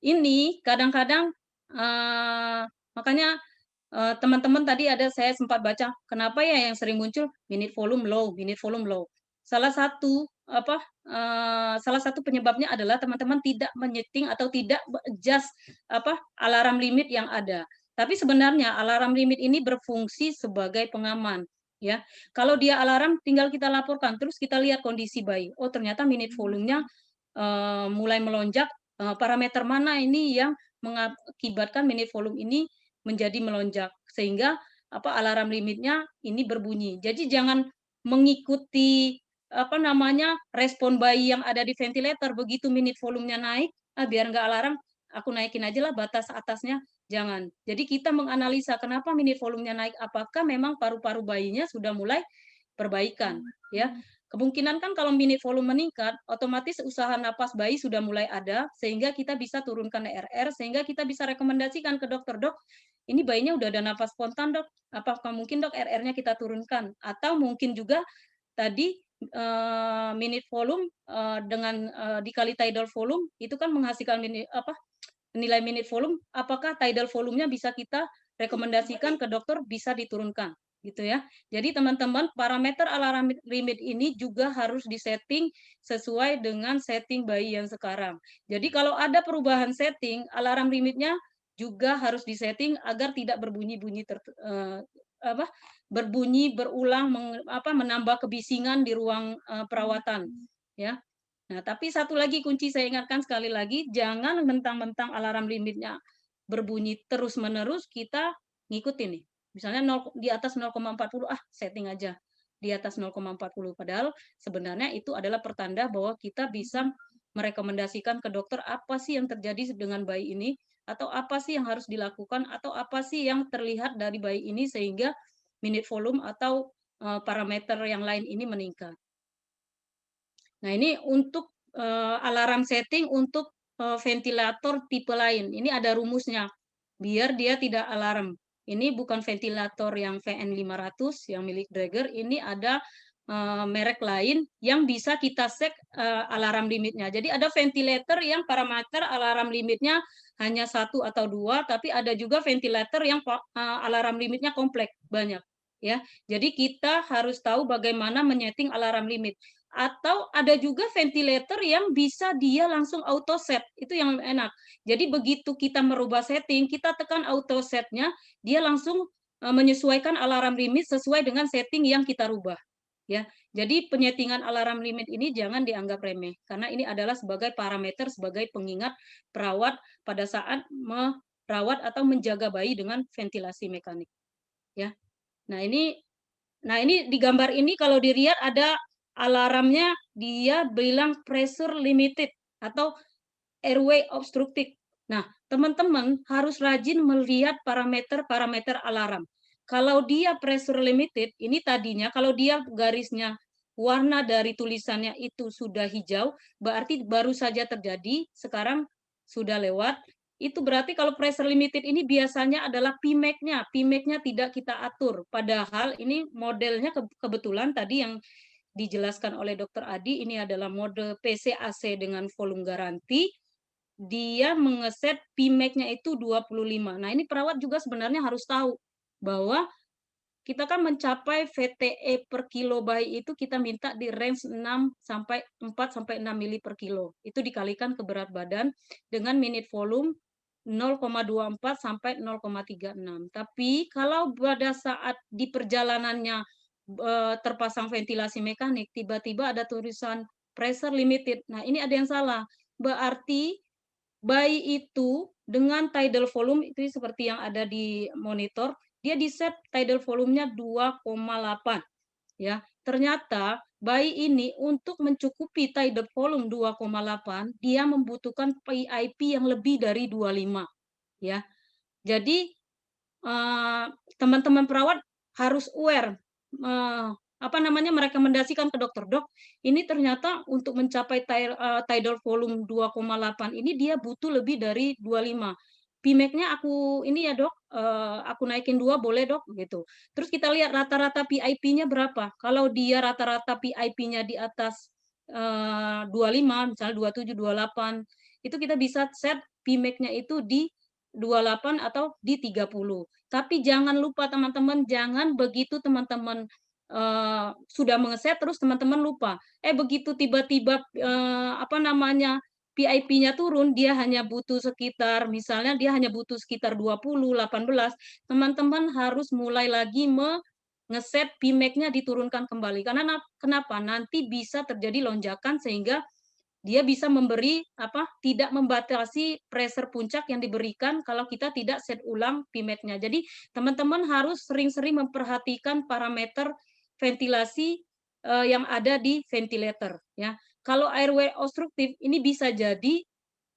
ini kadang-kadang makanya teman-teman tadi saya sempat baca, kenapa ya yang sering muncul minute volume low, minute volume low. Salah satu penyebabnya adalah teman-teman tidak menyeting atau tidak adjust alarm limit yang ada. Tapi sebenarnya alarm limit ini berfungsi sebagai pengaman, ya. Kalau dia alarm tinggal kita laporkan, terus kita lihat kondisi bayi. Oh, ternyata minute volumenya mulai melonjak, parameter mana ini yang mengakibatkan minute volume ini menjadi melonjak, sehingga alarm limitnya ini berbunyi. Jadi jangan mengikuti respon bayi yang ada di ventilator, begitu minute volumenya naik, biar nggak alarm, aku naikin aja lah batas atasnya, jangan. Jadi kita menganalisa kenapa minute volumenya naik, apakah memang paru-paru bayinya sudah mulai perbaikan, ya. Kemungkinan kan kalau minute volume meningkat, otomatis usaha napas bayi sudah mulai ada, sehingga kita bisa turunkan RR, sehingga kita bisa rekomendasikan ke dokter, "Dok, ini bayinya udah ada napas spontan, Dok. Apakah mungkin, Dok, RR-nya kita turunkan?" Atau mungkin juga tadi minute volume dengan dikali tidal volume itu kan menghasilkan nilai minute volume, apakah tidal volumenya bisa kita rekomendasikan ke dokter bisa diturunkan, gitu ya. Jadi teman-teman, parameter alarm limit ini juga harus disetting sesuai dengan setting bayi yang sekarang. Jadi kalau ada perubahan setting, alarm limitnya juga harus disetting agar tidak berbunyi-bunyi berbunyi berulang menambah kebisingan di ruang perawatan ya. Nah, tapi satu lagi kunci saya ingatkan sekali lagi, jangan mentang-mentang alarm limitnya berbunyi terus-menerus kita ngikutin nih. Misalnya di atas 0,40 setting aja di atas 0,40 padahal sebenarnya itu adalah pertanda bahwa kita bisa merekomendasikan ke dokter apa sih yang terjadi dengan bayi ini atau apa sih yang harus dilakukan atau apa sih yang terlihat dari bayi ini sehingga minute volume atau parameter yang lain ini meningkat. Nah, ini untuk alarm setting untuk ventilator tipe lain. Ini ada rumusnya, biar dia tidak alarm. Ini bukan ventilator yang VN500 yang milik Draeger, ini ada merek lain yang bisa kita set alarm limitnya. Jadi ada ventilator yang parameter alarm limitnya hanya 1 atau 2, tapi ada juga ventilator yang alarm limitnya kompleks, banyak. Ya, jadi kita harus tahu bagaimana menyeting alarm limit. Atau ada juga ventilator yang bisa dia langsung auto set, itu yang enak. Jadi begitu kita merubah setting, kita tekan auto setnya, dia langsung menyesuaikan alarm limit sesuai dengan setting yang kita rubah. Ya, jadi penyetingan alarm limit ini jangan dianggap remeh, karena ini adalah sebagai parameter, sebagai pengingat perawat pada saat merawat atau menjaga bayi dengan ventilasi mekanik. Ya, nah ini di gambar ini kalau dilihat ada alarmnya, dia bilang pressure limited atau airway obstructed. Nah, teman-teman harus rajin melihat parameter-parameter alarm. Kalau dia pressure limited, ini tadinya kalau dia garisnya warna dari tulisannya itu sudah hijau, berarti baru saja terjadi, sekarang sudah lewat. Itu berarti kalau pressure limited ini biasanya adalah PMAC-nya. PMAC-nya tidak kita atur. Padahal ini modelnya kebetulan tadi yang dijelaskan oleh Dr. Adi, ini adalah mode PCAC dengan volume garansi. Dia mengeset PMAC-nya itu 25. Nah, ini perawat juga sebenarnya harus tahu bahwa kita kan mencapai VTE per kilo bayi itu kita minta di range 6 sampai 4 sampai 6 mili per kilo. Itu dikalikan ke berat badan dengan minute volume 0,24 sampai 0,36. Tapi kalau pada saat di perjalanannya terpasang ventilasi mekanik, tiba-tiba ada tulisan pressure limited. Nah, ini ada yang salah. Berarti bayi itu dengan tidal volume itu seperti yang ada di monitor, dia di-set tidal volumenya 2,8 ya. Ternyata bayi ini untuk mencukupi tidal volume 2,8 dia membutuhkan PIP yang lebih dari 25 ya. Jadi teman-teman perawat harus aware merekomendasikan ke dokter, "Dok, ini ternyata untuk mencapai tidal volume 2,8 ini dia butuh lebih dari 25. PMAC-nya aku ini ya, Dok, aku naikin 2 boleh, Dok?" Gitu. Terus kita lihat rata-rata PIP-nya berapa. Kalau dia rata-rata PIP-nya di atas 25, misalnya 27, 28, itu kita bisa set PMAC-nya itu di 28 atau di 30. Tapi jangan lupa teman-teman, jangan begitu teman-teman sudah mengeset terus teman-teman lupa. Begitu tiba-tiba PIP-nya turun, dia hanya butuh sekitar misalnya dia hanya butuh sekitar 20, 18, teman-teman harus mulai lagi ngeset PMAC-nya diturunkan kembali. Karena kenapa? Nanti bisa terjadi lonjakan sehingga dia bisa memberi tidak membatasi pressure puncak yang diberikan kalau kita tidak set ulang PMAC-nya. Jadi teman-teman harus sering-sering memperhatikan parameter ventilasi yang ada di ventilator ya. Kalau airway obstruktif ini bisa jadi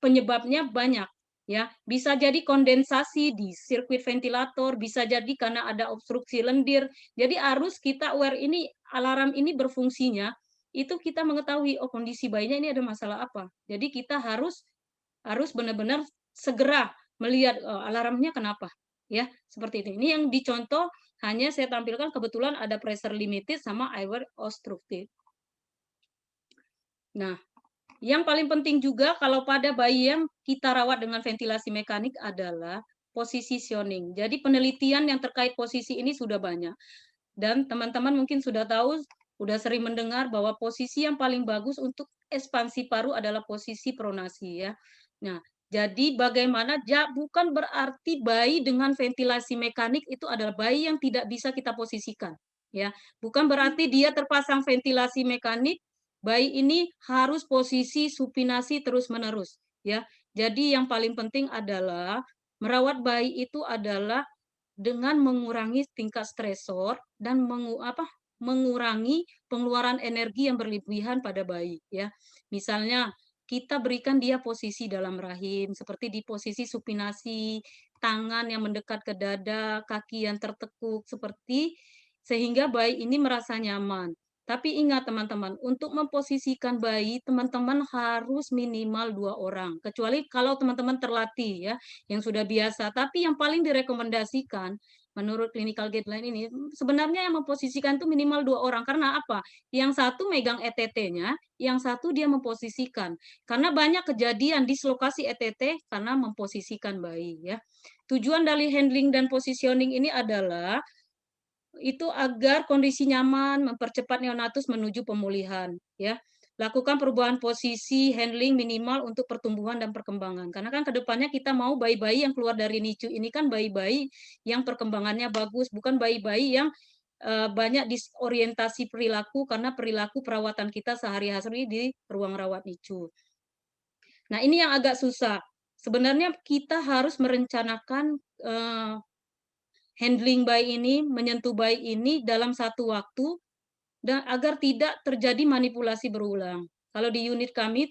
penyebabnya banyak ya. Bisa jadi kondensasi di sirkuit ventilator, bisa jadi karena ada obstruksi lendir. Jadi harus kita aware ini alarm ini berfungsinya itu kita mengetahui kondisi bayinya ini ada masalah apa. Jadi kita harus benar-benar segera melihat alarmnya kenapa ya, seperti itu. Ini yang dicontoh hanya saya tampilkan kebetulan ada pressure limited sama airway obstructive. Nah, yang paling penting juga kalau pada bayi yang kita rawat dengan ventilasi mekanik adalah positioning. Jadi penelitian yang terkait posisi ini sudah banyak. Dan teman-teman mungkin sudah tahu, sudah sering mendengar bahwa posisi yang paling bagus untuk ekspansi paru adalah posisi pronasi ya. Nah, Jadi bagaimana bukan berarti bayi dengan ventilasi mekanik itu adalah bayi yang tidak bisa kita posisikan, ya. Bukan berarti dia terpasang ventilasi mekanik, bayi ini harus posisi supinasi terus-menerus, ya. Jadi yang paling penting adalah merawat bayi itu adalah dengan mengurangi tingkat stresor dan mengurangi pengeluaran energi yang berlebihan pada bayi, ya. Misalnya kita berikan dia posisi dalam rahim, seperti di posisi supinasi, tangan yang mendekat ke dada, kaki yang tertekuk, sehingga bayi ini merasa nyaman. Tapi ingat teman-teman, untuk memposisikan bayi, teman-teman harus minimal 2 orang. Kecuali kalau teman-teman terlatih ya, yang sudah biasa. Tapi yang paling direkomendasikan menurut clinical guideline ini, sebenarnya yang memposisikan itu minimal 2 orang. Karena apa? Yang satu megang ETT-nya, yang satu dia memposisikan. Karena banyak kejadian dislokasi ETT karena memposisikan bayi ya. Tujuan dari handling dan positioning ini adalah itu agar kondisi nyaman, mempercepat neonatus menuju pemulihan ya. Lakukan perubahan posisi handling minimal untuk pertumbuhan dan perkembangan. Karena kan kedepannya kita mau bayi-bayi yang keluar dari NICU ini kan bayi-bayi yang perkembangannya bagus, bukan bayi-bayi yang banyak disorientasi perilaku karena perilaku perawatan kita sehari-hari di ruang rawat NICU. Nah, ini yang agak susah. Sebenarnya kita harus merencanakan handling bayi ini, menyentuh bayi ini dalam satu waktu dan agar tidak terjadi manipulasi berulang. Kalau di unit kami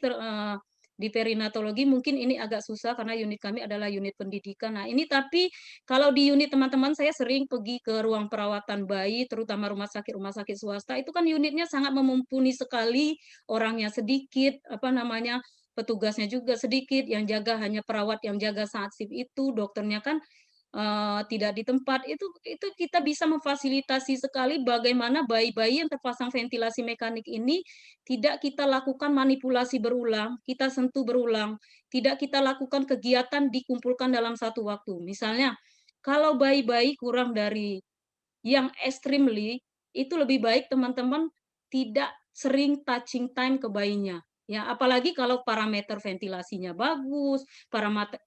di perinatologi mungkin ini agak susah karena unit kami adalah unit pendidikan. Nah, ini tapi kalau di unit teman-teman saya sering pergi ke ruang perawatan bayi, terutama rumah sakit swasta, itu kan unitnya sangat memumpuni sekali, orangnya sedikit, apa namanya, petugasnya juga sedikit, yang jaga hanya perawat yang jaga saat shift itu, dokternya kan tidak di tempat, itu kita bisa memfasilitasi sekali bagaimana bayi-bayi yang terpasang ventilasi mekanik ini tidak kita lakukan manipulasi berulang, kita sentuh berulang, tidak kita lakukan kegiatan dikumpulkan dalam satu waktu. Misalnya, kalau bayi-bayi kurang dari yang extremely, itu lebih baik teman-teman tidak sering touching time ke bayinya. Ya, apalagi kalau parameter ventilasinya bagus,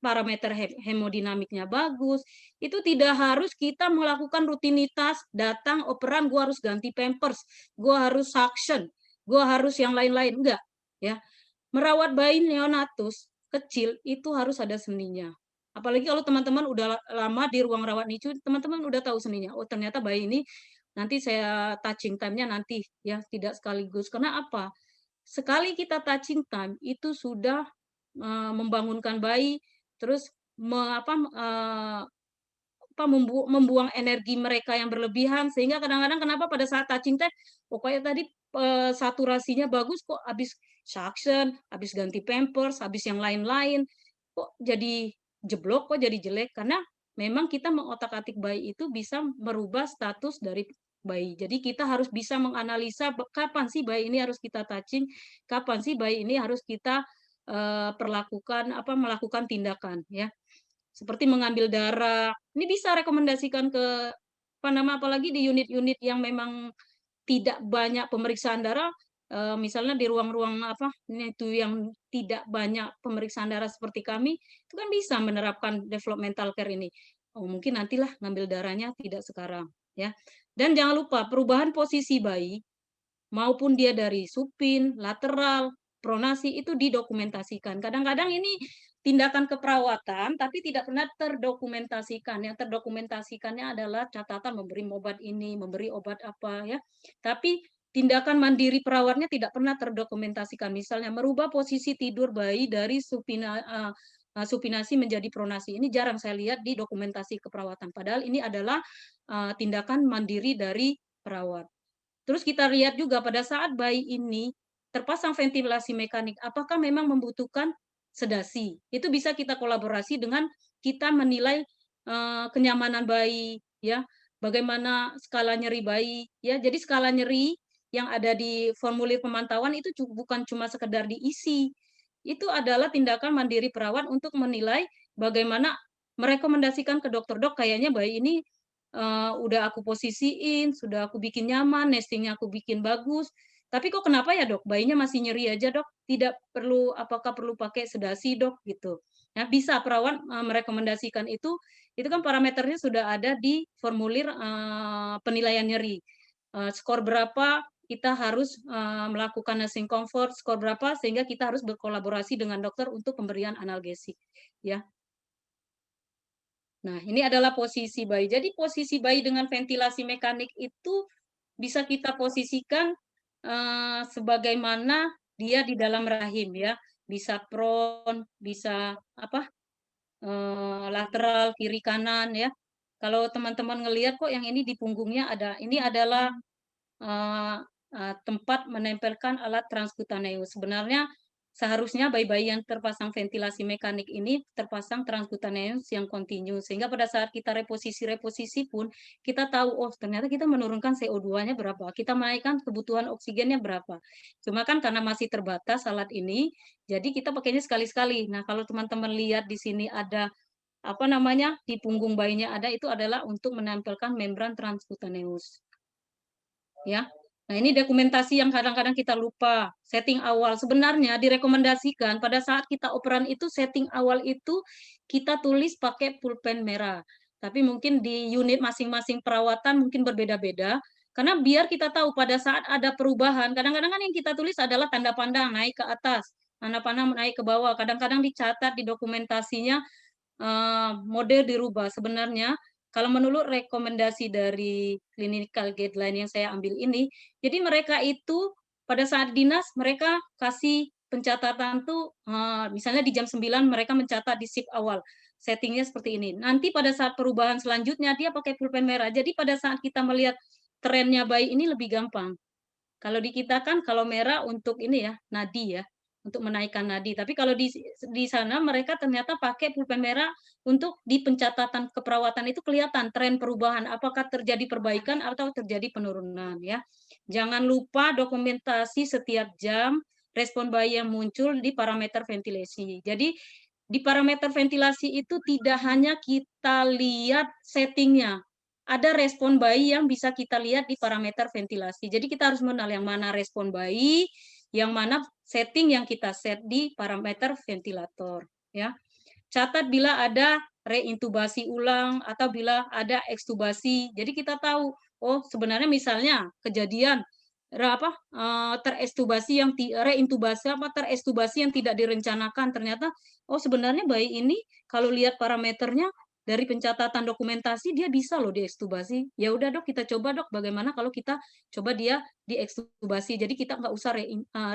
parameter hemodinamiknya bagus, itu tidak harus kita melakukan rutinitas, datang operan, gua harus ganti pampers, gua harus suction, gua harus yang lain-lain, enggak, ya. Merawat bayi neonatus kecil itu harus ada seninya. Apalagi kalau teman-teman udah lama di ruang rawat NICU, teman-teman udah tahu seninya. Oh, ternyata bayi ini nanti saya touching time-nya nanti ya, tidak sekaligus. Karena apa? Sekali kita touching time itu sudah membangunkan bayi, terus membuang energi mereka yang berlebihan sehingga kadang-kadang kenapa pada saat touching time pokoknya tadi saturasinya bagus kok habis suction, habis ganti pampers, habis yang lain-lain kok jadi jeblok, kok jadi jelek karena memang kita mengotak-atik bayi itu bisa merubah status dari bayi. Jadi kita harus bisa menganalisa kapan sih bayi ini harus kita touching, kapan sih bayi ini harus kita melakukan tindakan ya. Seperti mengambil darah. Ini bisa rekomendasikan ke apalagi di unit-unit yang memang tidak banyak pemeriksaan darah, misalnya di ruang-ruang ini itu yang tidak banyak pemeriksaan darah seperti kami, itu kan bisa menerapkan developmental care ini. Oh, mungkin nantilah ngambil darahnya, tidak sekarang, ya. Dan jangan lupa perubahan posisi bayi, maupun dia dari supin, lateral, pronasi, itu didokumentasikan. Kadang-kadang ini tindakan keperawatan, tapi tidak pernah terdokumentasikan. Yang terdokumentasikannya adalah catatan memberi obat ini, memberi obat apa ya. Tapi tindakan mandiri perawatnya tidak pernah terdokumentasikan. Misalnya merubah posisi tidur bayi dari supinasi menjadi pronasi. Ini jarang saya lihat di dokumentasi keperawatan. Padahal ini adalah tindakan mandiri dari perawat. Terus kita lihat juga pada saat bayi ini terpasang ventilasi mekanik, apakah memang membutuhkan sedasi? Itu bisa kita kolaborasi dengan kita menilai kenyamanan bayi, ya, bagaimana skala nyeri bayi, ya. Jadi skala nyeri yang ada di formulir pemantauan itu bukan cuma sekedar diisi, itu adalah tindakan mandiri perawat untuk menilai bagaimana merekomendasikan ke dokter, "Dok, kayaknya bayi ini udah aku posisiin, sudah aku bikin nyaman, nestingnya aku bikin bagus, tapi kok kenapa ya Dok, bayinya masih nyeri aja Dok, tidak perlu apakah perlu pakai sedasi Dok?" Gitu. Ya, bisa perawat merekomendasikan itu kan parameternya sudah ada di formulir penilaian nyeri. Skor berapa kita harus melakukan nursing comfort, skor berapa sehingga kita harus berkolaborasi dengan dokter untuk pemberian analgesik, ya. Nah, ini adalah posisi bayi. Jadi posisi bayi dengan ventilasi mekanik itu bisa kita posisikan sebagaimana dia di dalam rahim, ya. Bisa prone, bisa apa, lateral, kiri kanan, ya. Kalau teman-teman ngelihat kok yang ini di punggungnya ada, ini adalah eee tempat menempelkan alat transkutaneus. Sebenarnya seharusnya bayi-bayi yang terpasang ventilasi mekanik ini terpasang transkutaneus yang kontinu, sehingga pada saat kita reposisi-reposisi pun kita tahu, oh ternyata kita menurunkan CO2-nya berapa, kita menaikkan kebutuhan oksigennya berapa. Cuma kan karena masih terbatas alat ini, jadi kita pakainya sekali-sekali. Nah, kalau teman-teman lihat di sini ada, apa namanya, di punggung bayinya ada, itu adalah untuk menempelkan membran transkutaneus. Ya. Nah, ini dokumentasi yang kadang-kadang kita lupa. Setting awal sebenarnya direkomendasikan pada saat kita operan itu setting awal itu kita tulis pakai pulpen merah. Tapi mungkin di unit masing-masing perawatan mungkin berbeda-beda. Karena biar kita tahu pada saat ada perubahan, kadang-kadang kan yang kita tulis adalah tanda pandang naik ke atas, tanda pandang naik ke bawah. Kadang-kadang dicatat di dokumentasinya model dirubah. Sebenarnya kalau menurut rekomendasi dari clinical guideline yang saya ambil ini, jadi mereka itu pada saat dinas mereka kasih pencatatan tuh, misalnya di jam 9 mereka mencatat di shift awal, settingnya seperti ini. Nanti pada saat perubahan selanjutnya dia pakai pulpen merah. Jadi pada saat kita melihat trennya bayi ini lebih gampang. Kalau di kita kan kalau merah untuk ini ya, nadi ya, untuk menaikkan nadi. Tapi kalau di sana mereka ternyata pakai pulpen merah untuk di pencatatan keperawatan itu kelihatan tren perubahan, apakah terjadi perbaikan atau terjadi penurunan ya. Jangan lupa dokumentasi setiap jam respon bayi yang muncul di parameter ventilasi. Jadi di parameter ventilasi itu tidak hanya kita lihat settingnya, ada respon bayi yang bisa kita lihat di parameter ventilasi. Jadi kita harus mengenal yang mana respon bayi, yang mana setting yang kita set di parameter ventilator, ya. Catat bila ada reintubasi ulang atau bila ada ekstubasi. Jadi kita tahu, oh sebenarnya misalnya kejadian terestubasi yang reintubasi apa terestubasi yang tidak direncanakan ternyata oh sebenarnya bayi ini kalau lihat parameternya dari pencatatan dokumentasi dia bisa loh diekstubasi. Ya udah dok kita coba dok bagaimana kalau kita coba dia diekstubasi. Jadi kita nggak usah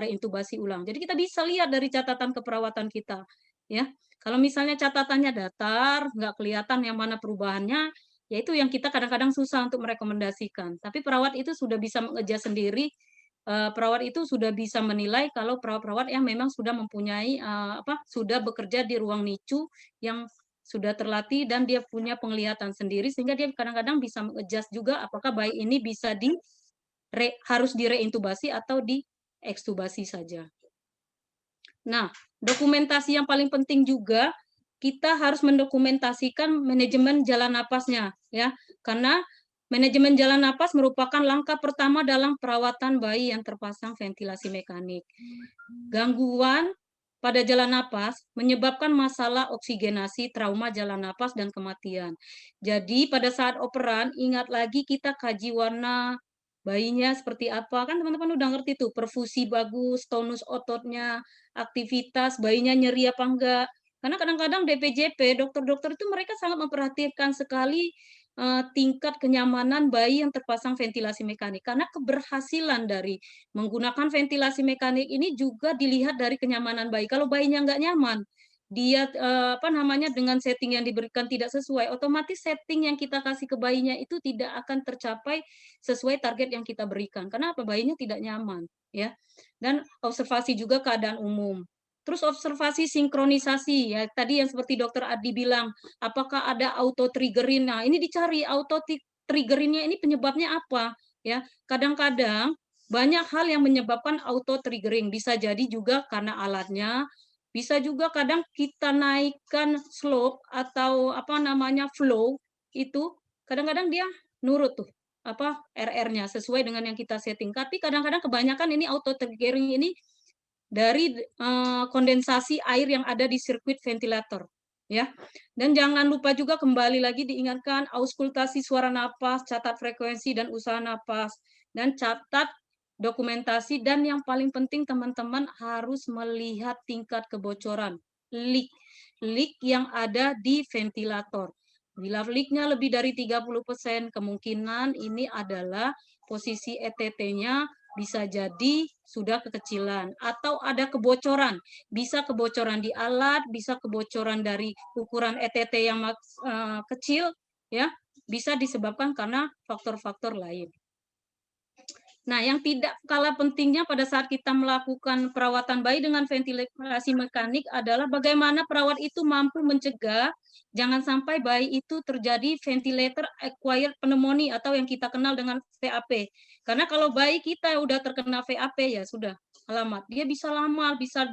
reintubasi ulang. Jadi kita bisa lihat dari catatan keperawatan kita ya. Kalau misalnya catatannya datar, nggak kelihatan yang mana perubahannya, ya itu yang kita kadang-kadang susah untuk merekomendasikan. Tapi perawat itu sudah bisa mengejas sendiri, perawat itu sudah bisa menilai kalau perawat-perawat yang memang sudah mempunyai, sudah bekerja di ruang NICU yang sudah terlatih dan dia punya penglihatan sendiri sehingga dia kadang-kadang bisa mengejas juga apakah bayi ini bisa harus direintubasi atau diekstubasi saja. Nah, dokumentasi yang paling penting juga, kita harus mendokumentasikan manajemen jalan napasnya, ya. Karena manajemen jalan napas merupakan langkah pertama dalam perawatan bayi yang terpasang ventilasi mekanik. Gangguan pada jalan napas menyebabkan masalah oksigenasi, trauma jalan napas, dan kematian. Jadi pada saat operan, ingat lagi kita kaji warna bayinya seperti apa, kan teman-teman udah ngerti tuh, perfusi bagus, tonus ototnya, aktivitas, bayinya nyeri apa enggak. Karena kadang-kadang DPJP, dokter-dokter itu mereka sangat memperhatikan sekali tingkat kenyamanan bayi yang terpasang ventilasi mekanik. Karena keberhasilan dari menggunakan ventilasi mekanik ini juga dilihat dari kenyamanan bayi. Kalau bayinya nggak nyaman, dia dengan setting yang diberikan tidak sesuai, otomatis setting yang kita kasih ke bayinya itu tidak akan tercapai sesuai target yang kita berikan. Karena apa? Bayinya tidak nyaman, ya. Dan observasi juga keadaan umum. Terus observasi sinkronisasi, ya tadi yang seperti dokter Adi bilang, apakah ada auto triggering. Nah, ini dicari auto triggering-nya ini penyebabnya apa, ya. Kadang-kadang banyak hal yang menyebabkan auto triggering, bisa jadi juga karena alatnya, bisa juga kadang kita naikkan slope atau flow itu kadang-kadang dia nurut tuh RR-nya sesuai dengan yang kita setting. Tapi kadang-kadang kebanyakan ini auto triggering ini dari kondensasi air yang ada di sirkuit ventilator, ya. Dan jangan lupa juga kembali lagi diingatkan auskultasi suara napas, catat frekuensi dan usaha napas, dan catat dokumentasi, dan yang paling penting teman-teman harus melihat tingkat kebocoran, leak, leak yang ada di ventilator. Bila leak-nya lebih dari 30%, kemungkinan ini adalah posisi ETT-nya bisa jadi sudah kekecilan atau ada kebocoran. Bisa kebocoran di alat, bisa kebocoran dari ukuran ETT yang kecil, ya, bisa disebabkan karena faktor-faktor lain. Nah, yang tidak kalah pentingnya pada saat kita melakukan perawatan bayi dengan ventilasi mekanik adalah bagaimana perawat itu mampu mencegah jangan sampai bayi itu terjadi ventilator acquired pneumonia atau yang kita kenal dengan VAP. Karena kalau bayi kita udah terkena VAP ya sudah, alamat. Dia bisa lama, bisa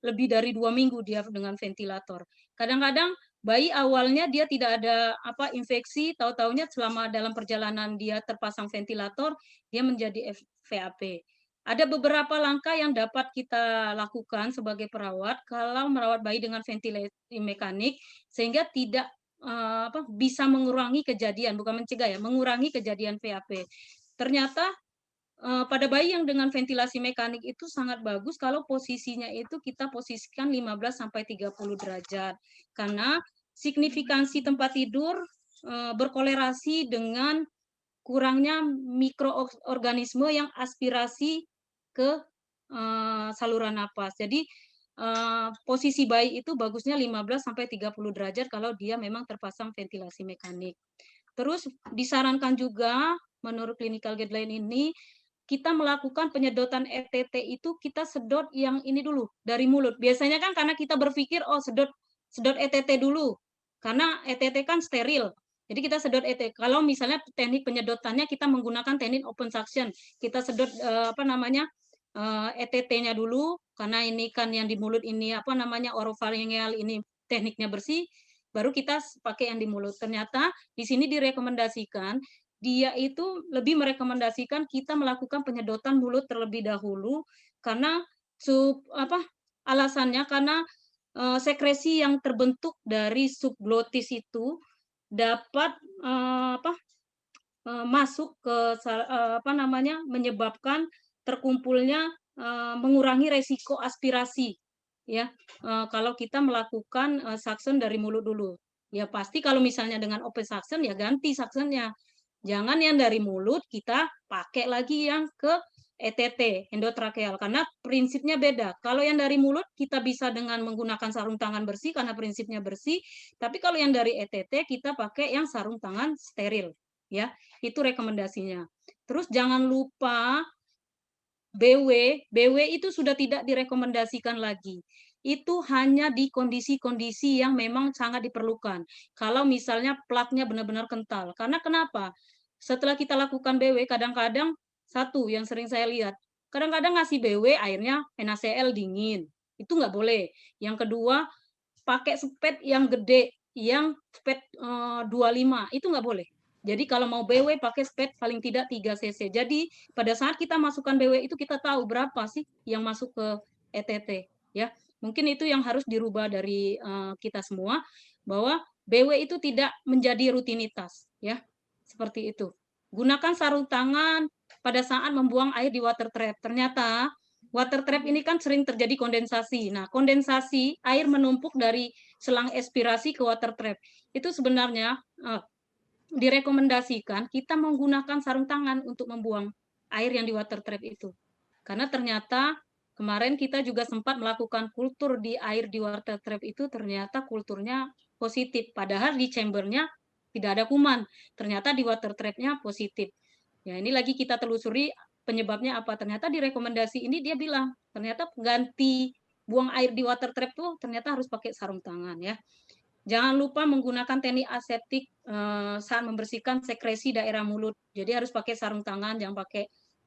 lebih dari 2 minggu dia dengan ventilator. Kadang-kadang bayi awalnya dia tidak ada infeksi, tahu-taunya selama dalam perjalanan dia terpasang ventilator, dia menjadi VAP. Ada beberapa langkah yang dapat kita lakukan sebagai perawat kalau merawat bayi dengan ventilasi mekanik sehingga tidak bisa mengurangi kejadian, bukan mencegah ya, mengurangi kejadian VAP. Ternyata pada bayi yang dengan ventilasi mekanik itu sangat bagus kalau posisinya itu kita posisikan 15 sampai 30 derajat. Karena signifikansi tempat tidur berkolerasi dengan kurangnya mikroorganisme yang aspirasi ke saluran napas. Jadi posisi bayi itu bagusnya 15 sampai 30 derajat kalau dia memang terpasang ventilasi mekanik. Terus disarankan juga menurut clinical guideline ini kita melakukan penyedotan ETT itu kita sedot yang ini dulu dari mulut. Biasanya kan karena kita berpikir oh sedot ETT dulu karena ETT kan steril. Jadi kita sedot ETT. Kalau misalnya teknik penyedotannya kita menggunakan teknik open suction, kita sedot ETT-nya dulu karena ini kan yang di mulut ini oropharyngeal ini tekniknya bersih, baru kita pakai yang di mulut. Ternyata di sini direkomendasikan dia itu lebih merekomendasikan kita melakukan penyedotan mulut terlebih dahulu karena alasannya karena sekresi yang terbentuk dari subglotis itu dapat masuk ke menyebabkan terkumpulnya mengurangi resiko aspirasi ya kalau kita melakukan suction dari mulut dulu. Ya pasti kalau misalnya dengan open suction ya ganti suctionnya. Jangan yang dari mulut kita pakai lagi yang ke ETT, endotrakeal, karena prinsipnya beda. Kalau yang dari mulut kita bisa dengan menggunakan sarung tangan bersih karena prinsipnya bersih, tapi kalau yang dari ETT kita pakai yang sarung tangan steril, ya. Itu rekomendasinya. Terus jangan lupa BW itu sudah tidak direkomendasikan lagi. Itu hanya di kondisi-kondisi yang memang sangat diperlukan. Kalau misalnya platnya benar-benar kental. Karena kenapa? Setelah kita lakukan BW, kadang-kadang satu yang sering saya lihat, kadang-kadang ngasih BW airnya NaCl dingin. Itu nggak boleh. Yang kedua, pakai spet yang gede, yang spet 25, itu nggak boleh. Jadi kalau mau BW pakai spet paling tidak 3 cc. Jadi pada saat kita masukkan BW itu kita tahu berapa sih yang masuk ke ETT ya. Mungkin itu yang harus dirubah dari kita semua bahwa BW itu tidak menjadi rutinitas ya. Seperti itu. Gunakan sarung tangan pada saat membuang air di water trap. Ternyata water trap ini kan sering terjadi kondensasi. Nah, kondensasi air menumpuk dari selang aspirasi ke water trap. Itu sebenarnya direkomendasikan kita menggunakan sarung tangan untuk membuang air yang di water trap itu. Karena ternyata kemarin kita juga sempat melakukan kultur di air di water trap itu, ternyata kulturnya positif. Padahal di chambernya tidak ada kuman. Ternyata di water trapnya positif. Ya ini lagi kita telusuri penyebabnya apa. Ternyata di rekomendasi ini dia bilang, ternyata ganti buang air di water trap tuh ternyata harus pakai sarung tangan ya. Jangan lupa menggunakan teknik aseptik saat membersihkan sekresi daerah mulut. Jadi harus pakai sarung tangan,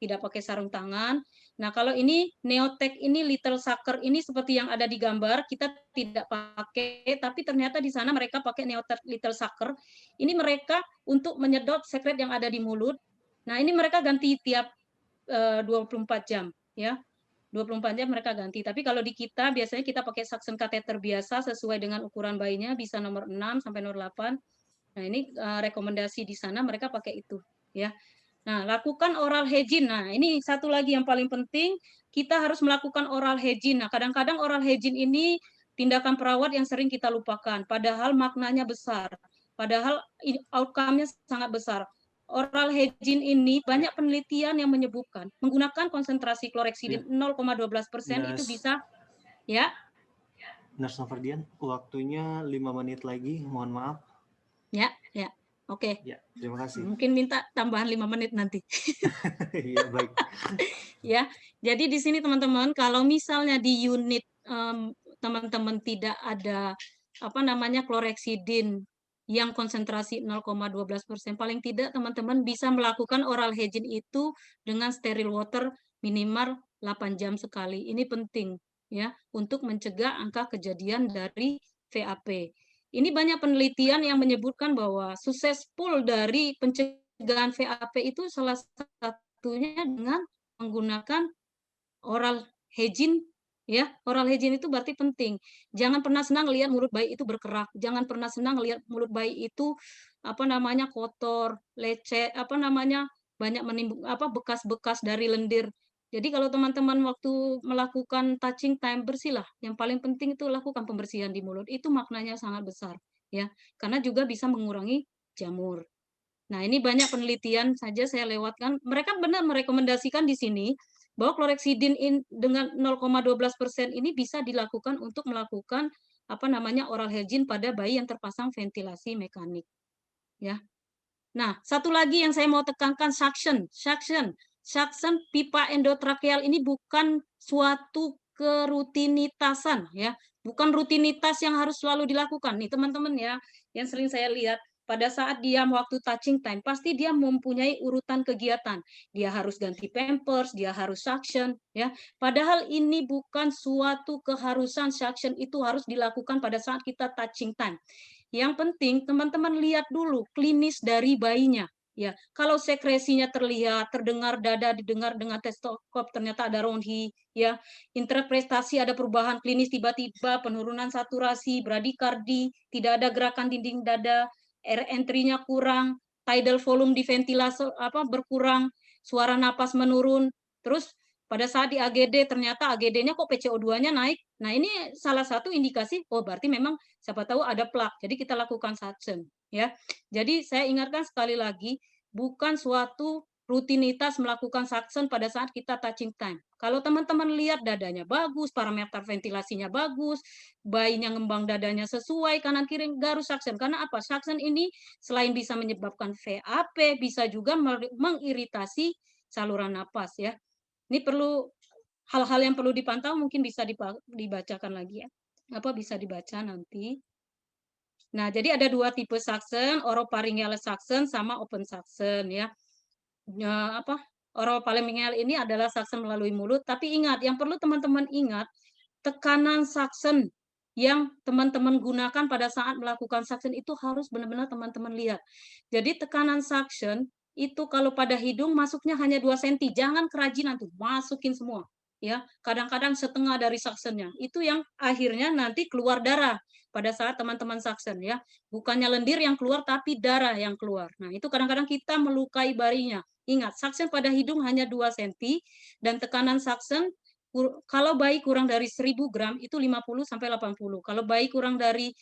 tidak pakai sarung tangan. Nah, kalau ini Neotek ini Little Sucker ini seperti yang ada di gambar, kita tidak pakai, tapi ternyata di sana mereka pakai Neotek Little Sucker. Ini mereka untuk menyedot sekret yang ada di mulut. Nah, ini mereka ganti tiap 24 jam, ya. 24 jam mereka ganti. Tapi kalau di kita biasanya kita pakai suction catheter biasa sesuai dengan ukuran bayinya, bisa nomor 6 sampai nomor 8. Nah, ini rekomendasi di sana mereka pakai itu, ya. Nah, lakukan oral hygiene. Nah, ini satu lagi yang paling penting, kita harus melakukan oral hygiene. Nah, kadang-kadang oral hygiene ini tindakan perawat yang sering kita lupakan, padahal maknanya besar. Padahal outcome-nya sangat besar. Oral hygiene ini banyak penelitian yang menyebutkan menggunakan konsentrasi Ya, kloreksidin 0,12% itu Nas, bisa, ya, Nurse Novardian, waktunya 5 menit lagi, mohon maaf. ya, ya. Oke. Ya, terima kasih. Mungkin minta tambahan 5 menit nanti. Iya, baik. Ya, jadi di sini teman-teman, kalau misalnya di unit teman-teman tidak ada apa namanya kloreksidin yang konsentrasi 0,12%, paling tidak teman-teman bisa melakukan oral hygiene itu dengan steril water minimal 8 jam sekali. Ini penting ya untuk mencegah angka kejadian dari VAP. Ini banyak penelitian yang menyebutkan bahwa successful dari pencegahan VAP itu salah satunya dengan menggunakan oral hygiene, ya. Oral hygiene itu berarti penting. Jangan pernah senang lihat mulut bayi itu berkerak, jangan pernah senang lihat mulut bayi itu apa namanya kotor, lecet, apa namanya banyak menimbul apa bekas-bekas dari lendir. Jadi kalau teman-teman waktu melakukan touching time bersihlah. Yang paling penting itu lakukan pembersihan di mulut. Itu maknanya sangat besar, ya. Karena juga bisa mengurangi jamur. Nah, ini banyak penelitian saja saya lewatkan. Mereka benar merekomendasikan di sini bahwa kloreksidin dengan 0,12% ini bisa dilakukan untuk melakukan apa namanya oral hygiene pada bayi yang terpasang ventilasi mekanik. Ya. Nah, satu lagi yang saya mau tekankan suction, suction, suction pipa endotrakeal ini bukan suatu kerutinitasan ya, bukan rutinitas yang harus selalu dilakukan nih teman-teman ya. Yang sering saya lihat pada saat dia waktu touching time pasti dia mempunyai urutan kegiatan. Dia harus ganti pampers, dia harus suction ya. Padahal ini bukan suatu keharusan suction itu harus dilakukan pada saat kita touching time. Yang penting teman-teman lihat dulu klinis dari bayinya. Ya, kalau sekresinya terlihat, terdengar dada didengar dengan stetoskop, ternyata ada ronhi, ya, interpretasi ada perubahan klinis tiba-tiba, penurunan saturasi, bradikardi, tidak ada gerakan dinding dada, air entry-nya kurang, tidal volume di ventilasi apa berkurang, suara napas menurun, terus pada saat di AGD ternyata AGD-nya kok PCO2-nya naik. Nah, ini salah satu indikasi oh berarti memang siapa tahu ada plak. Jadi kita lakukan suction ya. Jadi saya ingatkan sekali lagi bukan suatu rutinitas melakukan suction pada saat kita touching time. Kalau teman-teman lihat dadanya bagus, parameter ventilasinya bagus, bayinya ngembang dadanya sesuai kanan kiri harus suction. Karena apa? Suction ini selain bisa menyebabkan VAP bisa juga mengiritasi saluran napas ya. Ini perlu hal-hal yang perlu dipantau mungkin bisa dibacakan lagi ya. Apa bisa dibaca nanti. Nah, jadi ada 2 tipe suction, oropharyngeal suction sama open suction ya. Apa, oropharyngeal ini adalah suction melalui mulut, tapi ingat, yang perlu teman-teman ingat, tekanan suction yang teman-teman gunakan pada saat melakukan suction itu harus benar-benar teman-teman lihat. Jadi tekanan suction itu kalau pada hidung masuknya hanya 2 senti, jangan kerajinan tuh, masukin semua. Ya, kadang-kadang setengah dari suction-nya. Itu yang akhirnya nanti keluar darah pada saat teman-teman suction ya. Bukannya lendir yang keluar tapi darah yang keluar. Nah, itu kadang-kadang kita melukai bayinya. Ingat, suction pada hidung hanya 2 senti dan tekanan suction kalau bayi kurang dari 1000 gram itu 50 sampai 80. Kalau bayi kurang dari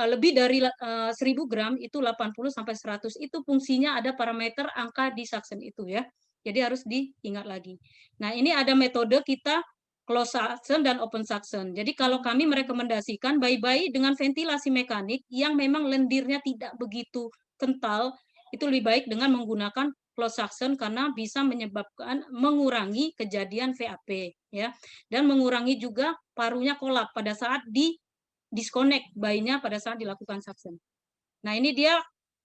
lebih dari 1000 gram itu 80 sampai 100. Itu fungsinya ada parameter angka di suction itu ya. Jadi harus diingat lagi. Nah, ini ada metode kita closed suction dan open suction. Jadi kalau kami merekomendasikan bayi-bayi dengan ventilasi mekanik yang memang lendirnya tidak begitu kental, itu lebih baik dengan menggunakan closed suction karena bisa menyebabkan mengurangi kejadian VAP ya dan mengurangi juga parunya kolap pada saat di disconnect bayinya pada saat dilakukan suction. Nah, ini dia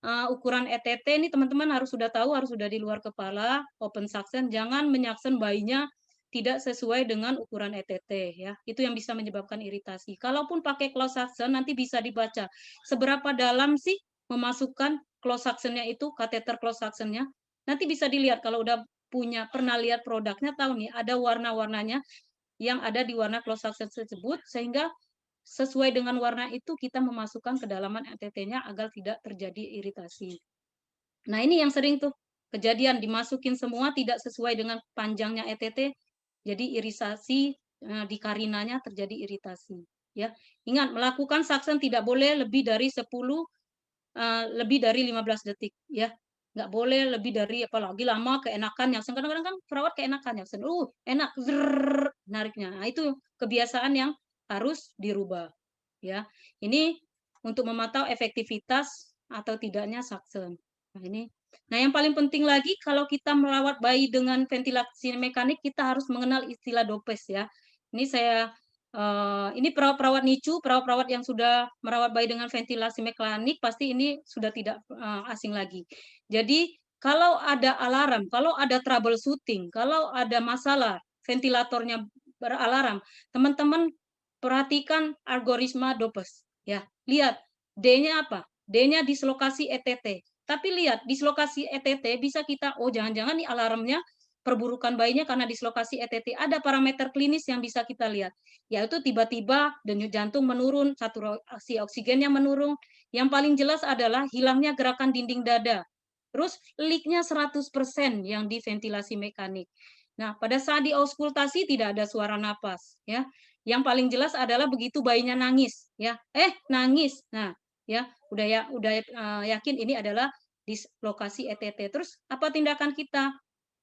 ukuran ETT ini teman-teman harus sudah tahu, harus sudah di luar kepala, open suction, jangan menyaksen bayinya tidak sesuai dengan ukuran ETT ya. Itu yang bisa menyebabkan iritasi. Kalaupun pakai closed suction nanti bisa dibaca seberapa dalam sih memasukkan closed suction-nya itu, kateter closed suction-nya. Nanti bisa dilihat kalau udah pernah lihat produknya tahu nih ada warna-warnanya yang ada di warna close suction tersebut, sehingga sesuai dengan warna itu kita memasukkan kedalaman ETT-nya agar tidak terjadi iritasi. Nah, ini yang sering tuh kejadian dimasukin semua tidak sesuai dengan panjangnya ETT, jadi irisasi di karinanya terjadi iritasi. Ya, ingat melakukan suction tidak boleh lebih dari 15 detik ya. Nggak boleh lebih dari, apalagi lama keenakan Yaksen. Kadang-kadang kan perawat keenakan Yaksen. Enak, zrrr, nariknya. Nah, itu kebiasaan yang harus dirubah. Ya, ini untuk memantau efektivitas atau tidaknya suction. Nah, yang paling penting lagi kalau kita merawat bayi dengan ventilasi mekanik, kita harus mengenal istilah dopes ya. Ini ini perawat-perawat NICU, perawat-perawat yang sudah merawat bayi dengan ventilasi mekanik, pasti ini sudah tidak asing lagi. Jadi, kalau ada alarm, kalau ada troubleshooting, kalau ada masalah ventilatornya beralarm, teman-teman perhatikan algoritma dopes. Ya, lihat D-nya apa? D-nya dislokasi ETT. Tapi lihat dislokasi ETT bisa kita, jangan-jangan nih alarmnya perburukan bayinya karena dislokasi ETT. Ada parameter klinis yang bisa kita lihat, yaitu tiba-tiba denyut jantung menurun, saturasi oksigennya menurun. Yang paling jelas adalah hilangnya gerakan dinding dada. Terus leak-nya 100% yang di ventilasi mekanik. Nah, pada saat diauskultasi tidak ada suara napas, ya. Yang paling jelas adalah begitu bayinya nangis, ya. Nangis. Nah, ya, udah yakin ini adalah dislokasi ETT. Terus apa tindakan kita?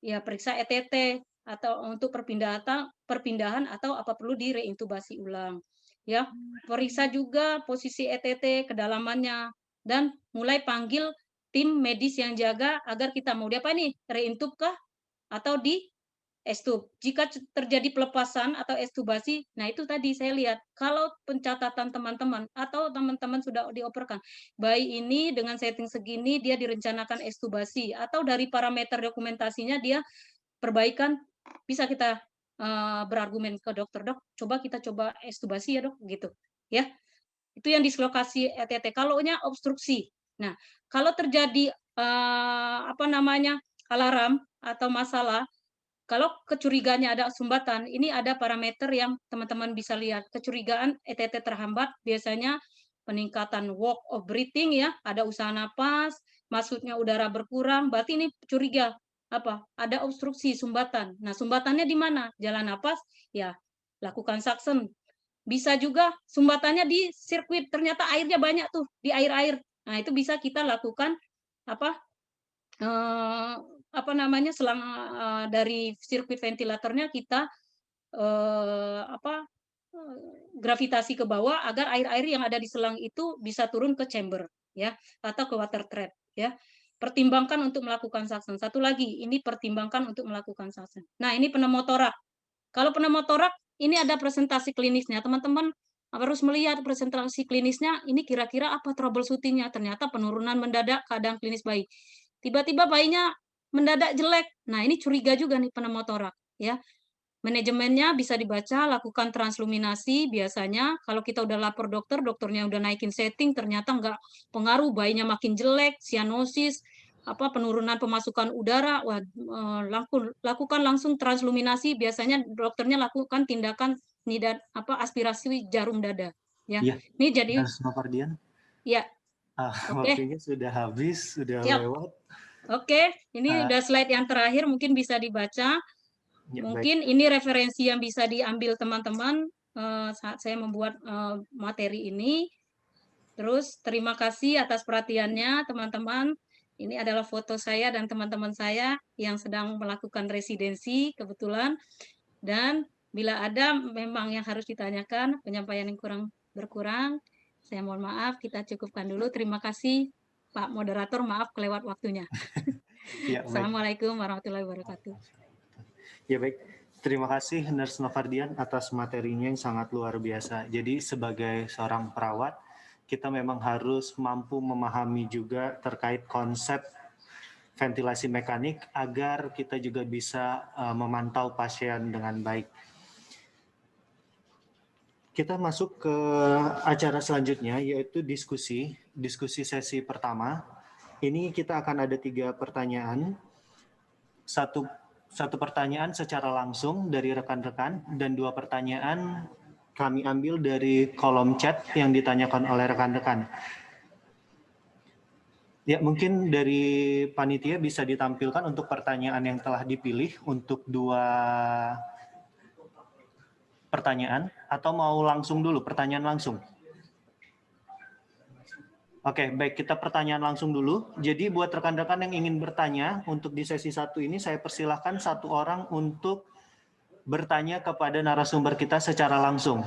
Ya, periksa ETT atau untuk perpindahan atau apa perlu direintubasi ulang. Ya, periksa juga posisi ETT, kedalamannya, dan mulai panggil tim medis yang jaga agar kita mau diapa nih, reintub kah atau di estub. Jika terjadi pelepasan atau estubasi, nah itu tadi saya lihat, kalau pencatatan teman-teman atau teman-teman sudah dioperkan, bayi ini dengan setting segini dia direncanakan estubasi atau dari parameter dokumentasinya dia perbaikan, bisa kita berargumen ke dokter, "Dok, kita coba estubasi ya, Dok," gitu. Ya. Itu yang dislokasi ETT. Kalaunya obstruksi. Nah, kalau terjadi alarm atau masalah, kalau kecurigaannya ada sumbatan, ini ada parameter yang teman-teman bisa lihat. Kecurigaan ETT terhambat, biasanya peningkatan work of breathing ya, ada usaha napas, masuknya udara berkurang, berarti ini curiga ada obstruksi sumbatan. Nah, sumbatannya di mana? Jalan napas, ya lakukan suction. Bisa juga sumbatannya di sirkuit, ternyata airnya banyak tuh di air-air. Nah, itu bisa kita lakukan selang dari sirkuit ventilatornya kita gravitasi ke bawah agar air-air yang ada di selang itu bisa turun ke chamber ya atau ke water trap ya. Pertimbangkan untuk melakukan suction. Satu lagi, ini pertimbangkan untuk melakukan suction. Nah, ini pneumotorak. Kalau pneumotorak ini ada presentasi klinisnya. Teman-teman harus melihat presentasi klinisnya, ini kira-kira apa troubleshooting-nya. Ternyata penurunan mendadak keadaan klinis bayi. Tiba-tiba bayinya mendadak jelek. Nah, ini curiga juga nih pneumotorak ya. Manajemennya bisa dibaca, lakukan transluminasi biasanya. Kalau kita udah lapor dokter, dokternya udah naikin setting, ternyata nggak pengaruh, bayinya makin jelek, sianosis, penurunan pemasukan udara, lakukan langsung transluminasi. Biasanya dokternya lakukan tindakan aspirasi jarum dada. Ya, Iya, ini jadi Nurse Novardian. ya. Oke. Waktunya sudah habis, sudah Siap. lewat. Oke, ini udah slide yang terakhir, mungkin bisa dibaca. Ya, Mungkin baik. ini referensi yang bisa diambil teman-teman saat saya membuat materi ini. Terus terima kasih atas perhatiannya teman-teman. Ini adalah foto saya dan teman-teman saya yang sedang melakukan residensi kebetulan. Dan bila ada memang yang harus ditanyakan, penyampaian yang berkurang, saya mohon maaf, kita cukupkan dulu. Terima kasih Pak Moderator, maaf kelewat waktunya. Ya, baik. Assalamualaikum warahmatullahi wabarakatuh. Ya baik, terima kasih Nurse Novardian atas materinya yang sangat luar biasa. Jadi sebagai seorang perawat, kita memang harus mampu memahami juga terkait konsep ventilasi mekanik agar kita juga bisa memantau pasien dengan baik. Kita masuk ke acara selanjutnya, yaitu diskusi sesi pertama. Ini kita akan ada 3 pertanyaan. 1 1 pertanyaan secara langsung dari rekan-rekan dan 2 pertanyaan kami ambil dari kolom chat yang ditanyakan oleh rekan-rekan. Ya, mungkin dari panitia bisa ditampilkan untuk pertanyaan yang telah dipilih untuk 2 pertanyaan, atau mau langsung dulu, pertanyaan langsung? Oke, baik, kita pertanyaan langsung dulu. Jadi buat rekan-rekan yang ingin bertanya, untuk di sesi 1 ini saya persilahkan 1 orang untuk bertanya kepada narasumber kita secara langsung.